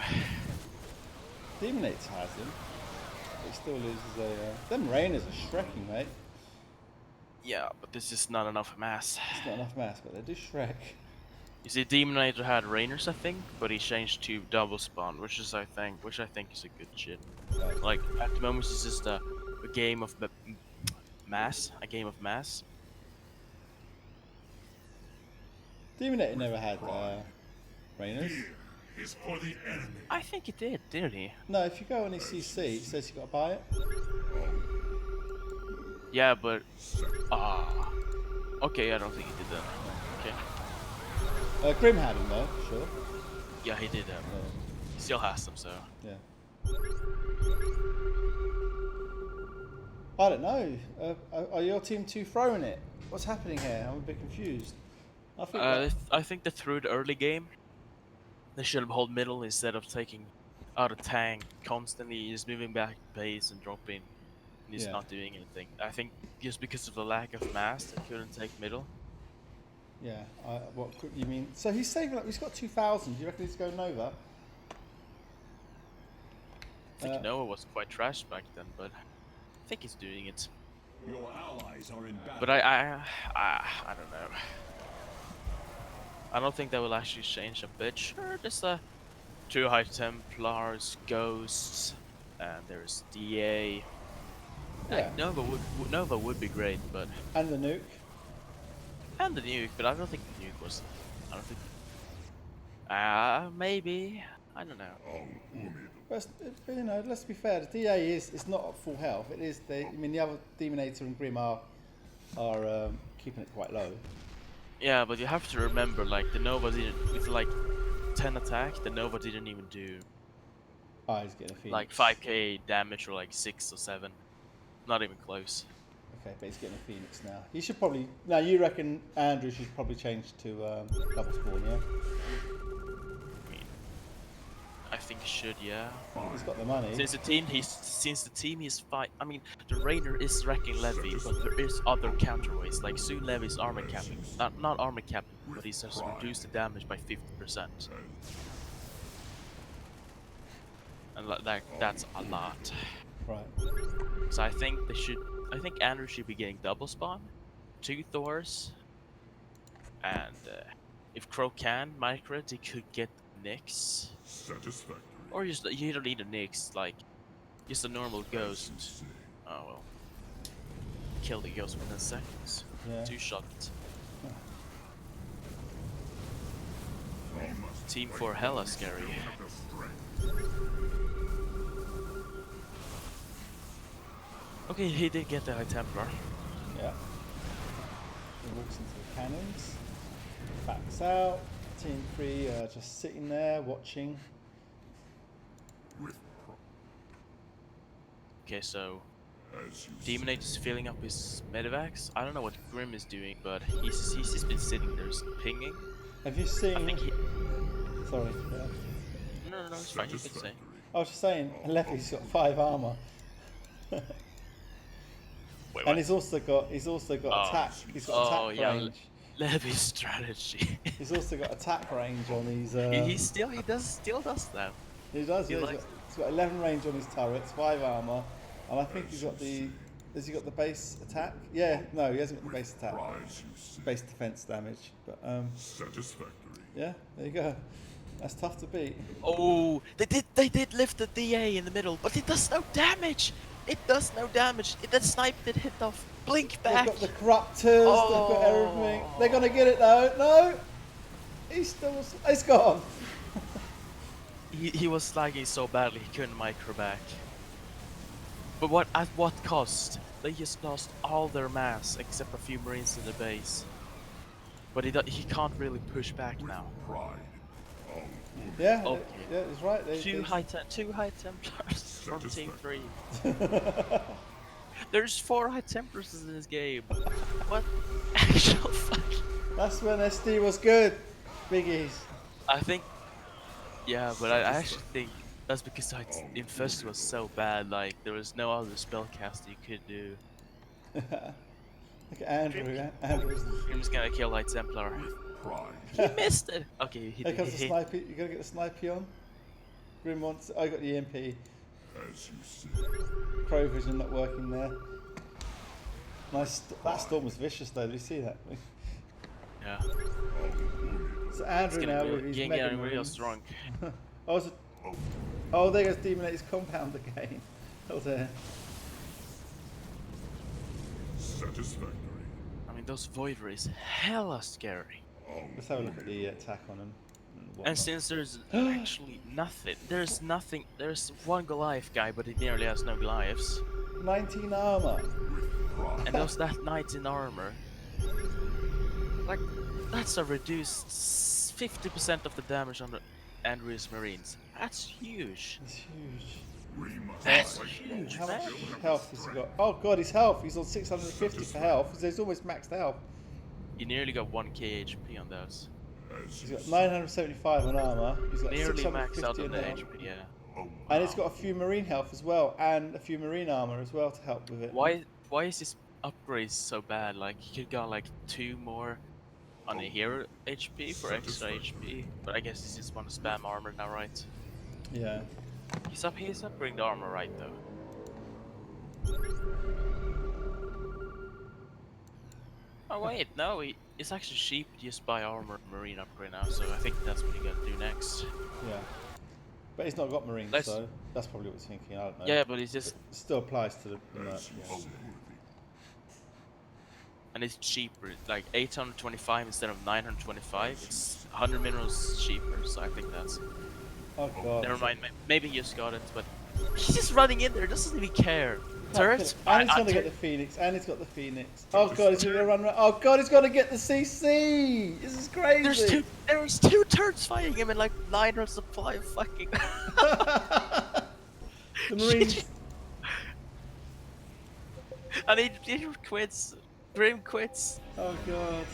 Demonator has him. But he still loses a them Rainers are shrekking, mate. Yeah, but there's just not enough mass. It's not enough mass, but they do shrek. You see, Demonator had Rainers, I think, but he changed to double spawn, which I think is a good shit. Right. Like at the moment, it's just a game of mass, Demonator never had Rainers. Here is for the enemy. I think he didn't he? No, if you go on his CC, it says you got to buy it. Yeah, but okay, I don't think he did that. Okay, Grim had him though, for sure. yeah, he did that. Still has them, so. Yeah. I don't know. Are your team 2 throwing it? What's happening here? I'm a bit confused. I think I think they threw the early game. They should have held middle instead of taking out a tank constantly. He's moving back base and dropping. And he's Yeah. not doing anything. I think just because of the lack of mass, they couldn't take middle. yeah. What you mean? So he's saving up. He's got 2,000. Do you reckon he's going Nova? I think Noah was quite trash back then, but I think he's doing it. Your allies are in battle. But I don't know. I don't think that will actually change a bit. Sure, there's 2 High Templars, Ghosts, and there's DA. Yeah. Nova would be great, but And the nuke. and the nuke, but I don't think the nuke was. I don't think. Maybe. I don't know. But you know, let's be fair. The DA is not at full health. It is. I mean, the other Demonator and Grim are keeping it quite low. Yeah, but you have to remember, like the Nova didn't. With like 10 attack, the Nova didn't even do Ah, he's getting a Phoenix. like 5k damage or like 6 or 7. Not even close. Okay, but he's getting a Phoenix now. He should probably. Now you reckon Andrew should probably change to double spawn, yeah? I mean, I think he should, yeah. He's got the money. Since the team he's fight. I mean, the Rainer is wrecking Levi, but there is other counterways. Like soon Levi's armor capping, not armor capping, but he's just reduced the damage by 50%. And that's a lot. Right. So I think they should. I think Andrew should be getting double spawn, 2 Thors, and if Crow can micro, he could get Nyx. Satisfactory. Or just you don't need a Nyx, like just a normal ghost. Oh well. Kill the ghost within seconds. Yeah. 2 shots. Team 4 hella scary. Okay, he did get the High Templar. Yeah. He walks into the cannons. Backs out. Team 3 just sitting there watching. Okay, so As you Demonator's filling up his medevacs. I don't know what Grim is doing, but he's just been sitting there pinging. Have you I seen? think he. Sorry. Yeah. No, it's fine. You can say. I was just saying, Levi's got 5 armor, Wait, and what? he's also got attack. He's got attack range. Levi's strategy. He's also got attack range on his. he still does that. He does. he Yeah, likes- he's got 11 range on his turrets, 5 armor, and I think he's got the. Has he got the base attack? Yeah. No, he hasn't got the base attack. rise, you see. Base defense damage, but Satisfactory. yeah, there you go. That's tough to beat. Oh, they did lift the DA in the middle, but it does no damage. It does no damage. That snipe did hit off. Blink back. They've got the corruptors. They've got everything. They're gonna get it though. No, he's still. It's gone. He was lagging so badly he couldn't micro back. But at what cost? They just lost all their mass except a few marines in the base. But he can't really push back now. Pride. Yeah. Okay. Yeah, it's right. Two high Templars from Team 3. Templars. There's 4 High Templars in this game. What actual fuck? That's when SD was good. Biggies. I think. Yeah, but I actually think that's because Infest was so bad. Like there was no other spellcast you could do. Look at Andrew. Andrew's. Grim's gonna kill High Templar. Pride. He missed it. Okay, Here comes the sniper. You gotta get the sniper on. Grim wants. I got the EMP. As you see. Crow vision not working there. Nice. That storm was vicious though. Did you see that? Yeah. So It's Andrew now with his getting mega real marines. strong. Oh, there goes Demonator's compound again. Oh there. Satisfactory. I mean, those Void Rays hella scary. Let's have a look at the attack on him. And since there's actually nothing, there's 1 Goliath guy, but he nearly has no Goliaths. 19 armor. And that knight in armor. Like, that's a reduced 50% of the damage on the. Andriu's Marines. That's huge. It's huge. We must That's fight while we huge, How much man. still have the health has he got? strength. Oh god, his health. He's on 650 for health. So he's almost maxed health. You nearly got 1k HP on those. As He's you got say. 975 on armor. He's got Nearly maxed out 650 on in the health. HP, yeah. Oh, And it's got a few marine health as well, and a few marine armor as well to help with it. Why is this upgrade so bad? Like, you could got like 2 more on a hero HP for extra HP. But I guess he just want to spam armor now, right? Yeah. He's upgrading the armor right, though. Oh wait, no, it's actually cheap to just buy armor marine upgrade now, so I think that's what you gotta do next. Yeah. But he's not got marines, Let's- so that's probably what he's thinking. I don't know. Yeah, but it's just, It still applies to the merc. As you Yeah. say. and it's cheaper, like 825 instead of 925, it's 100 minerals cheaper, so I think that's, Oh god. never mind, maybe he just got it, but he's just running in there, doesn't even care. Turrets? And he's gonna get the Phoenix, and he's got the Phoenix. Oh god, he's gonna run. Oh god, he's gonna get the CC. This is crazy. There's two turrets fighting him and like 900 supply of fucking. The Marines. And he quits. Grim quits. Oh god.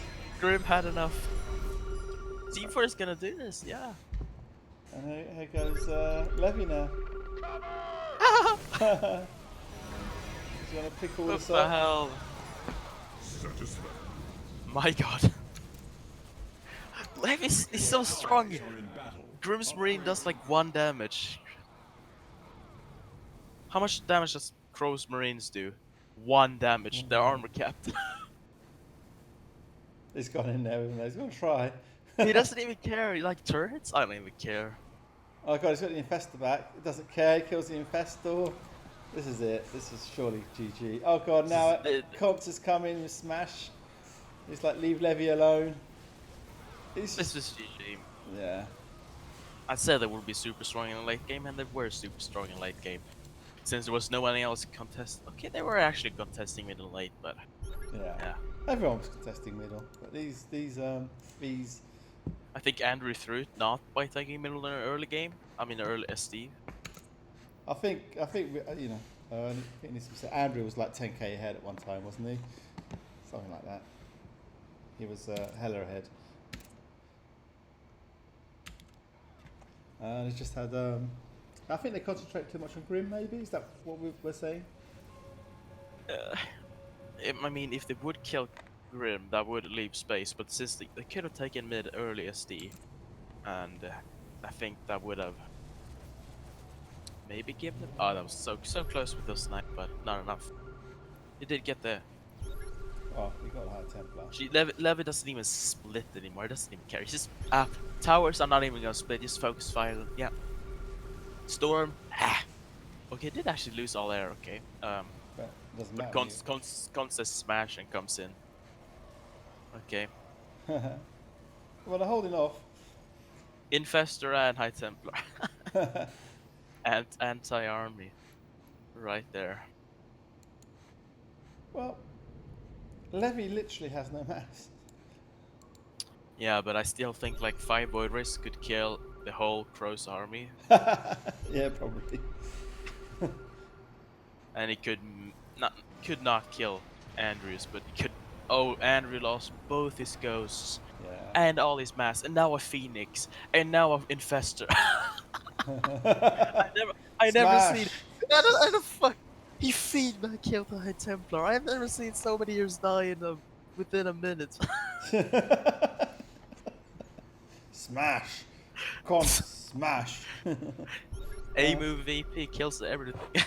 Grim had enough. C4 is gonna do this, yeah. And here goes Levi now. He's gonna pick all What this the up. hell? Satisfied. My god. Levi's is so strong. Grim's Marine does like 1 damage. How much damage does Crow's Marines do? 1 damage. They're armor capped. He's gone in there with him. He's gonna try. He doesn't even care. He like turrets? I don't even care. Oh god, he's got the Infestor back. He doesn't care. He kills the Infestor. This is it. This is surely GG. Oh god, now Cops has come in with Smash. He's like, leave Levi alone. He's This just, is GG. yeah. I said they would be super strong in the late game, and they were super strong in late game. Since there was no one else contest. Okay, they were actually contesting middle late, but Yeah. yeah. Everyone was contesting middle, but these I think Andrew threw it not by taking middle in an early game. I mean, early SD. I think you know, I think it needs to be said, Andrew was like 10k ahead at one time, wasn't he? Something like that. He was hella ahead. And he just had I think they concentrate too much on Grim. Maybe is that what we're saying? I mean, if they would kill Grim, that would leave space. But since they could have taken mid early SD, and I think that would have maybe given them. Oh, that was so close with the snipe, but not enough. He did get there. Oh, he got a high Templar. Levi doesn't even split anymore. He doesn't even care. He's just towers are not even gonna split. Just focus fire. Yeah. Storm. Okay, did actually lose all air. Okay. But it doesn't But matter. Const's smash and comes in. Okay. Well, they're holding off. Infestor and High Templar. And anti-army. Right there. Well, Levi literally has no mass. Yeah, but I still think like 5 Void Rays could kill the whole Crow's army. Yeah, probably. And he could not kill Andrius, but he could. Oh, Andrew lost both his ghosts Yeah. and all his mass, and now a Phoenix, and now an Infestor. I never Smash. seen. I don't fuck. He feedback killed the High Templar. I've never seen so many years die within a minute. Smash. Con smash. A move VP kills everything. You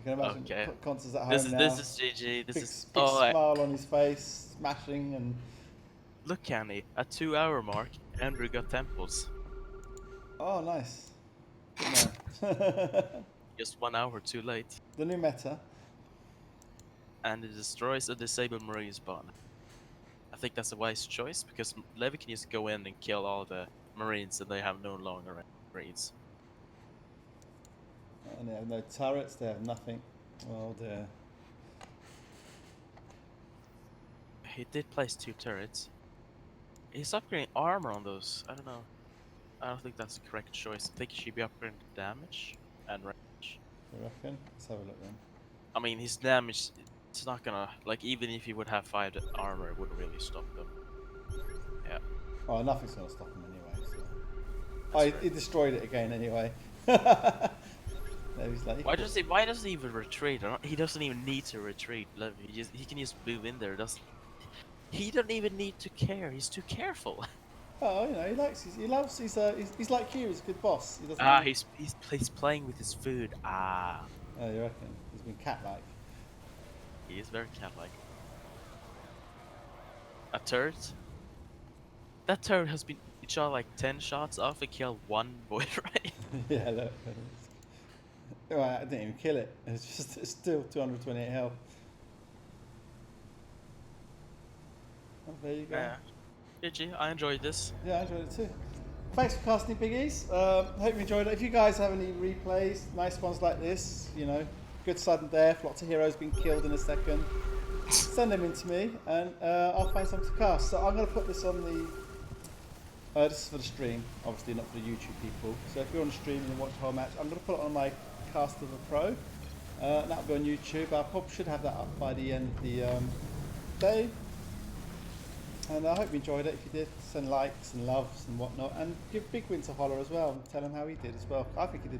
can imagine Okay. Const's at home This is now. this is GG. This big, is big oh smile on his face, smashing and look, Canny. At 2-hour mark, Andrew got temples. oh, nice. Good man. Just 1 hour too late, The new meta. and it destroys a disabled marine spawn. I think that's a wise choice because Levi can just go in and kill all the marines, and they have no longer marines. And they have no turrets. They have nothing. Oh dear. He did place 2 turrets. He's upgrading armor on those. I don't know. I don't think that's the correct choice. I think he should be upgraded to damage and range. You reckon? Let's have a look then. I mean, his damage, it's not gonna, like, even if he would have 5 armor, it wouldn't really stop him. Yeah. Oh, nothing's going to stop him anyway. So. Oh, That's he fair. destroyed it again anyway. No, he's like, Why does he even retreat? He doesn't even need to retreat, Levi. He can just move in there. He don't even need to care. He's too careful. oh, you know, he loves, he's like you, he's a good boss. He doesn't Ah, really- he's playing with his food. Ah, Oh, you reckon? He's been cat-like. he is very cat-like. A turret? That turret has been shot like 10 shots off and killed 1 boy, right? Yeah, look. Well, I didn't even kill it. It's still 228 health. Oh, there you go. Yeah. GG, I enjoyed this. Yeah, I enjoyed it too. Thanks for casting, Biggies. Hope you enjoyed it. If you guys have any replays, nice ones like this, you know, good sudden death, lots of heroes being killed in a second, send them in to me and I'll find some to cast. So I'm going to put this on the... this is for the stream, obviously not for the YouTube people. So if you're on the stream and you watch the whole match, I'm going to put it on my Cast of a Pro. That'll be on YouTube. I probably should have that up by the end of the day. And I hope you enjoyed it. If you did, send likes and loves and whatnot. And give BigWins a holler as well and tell him how he did as well. I think he did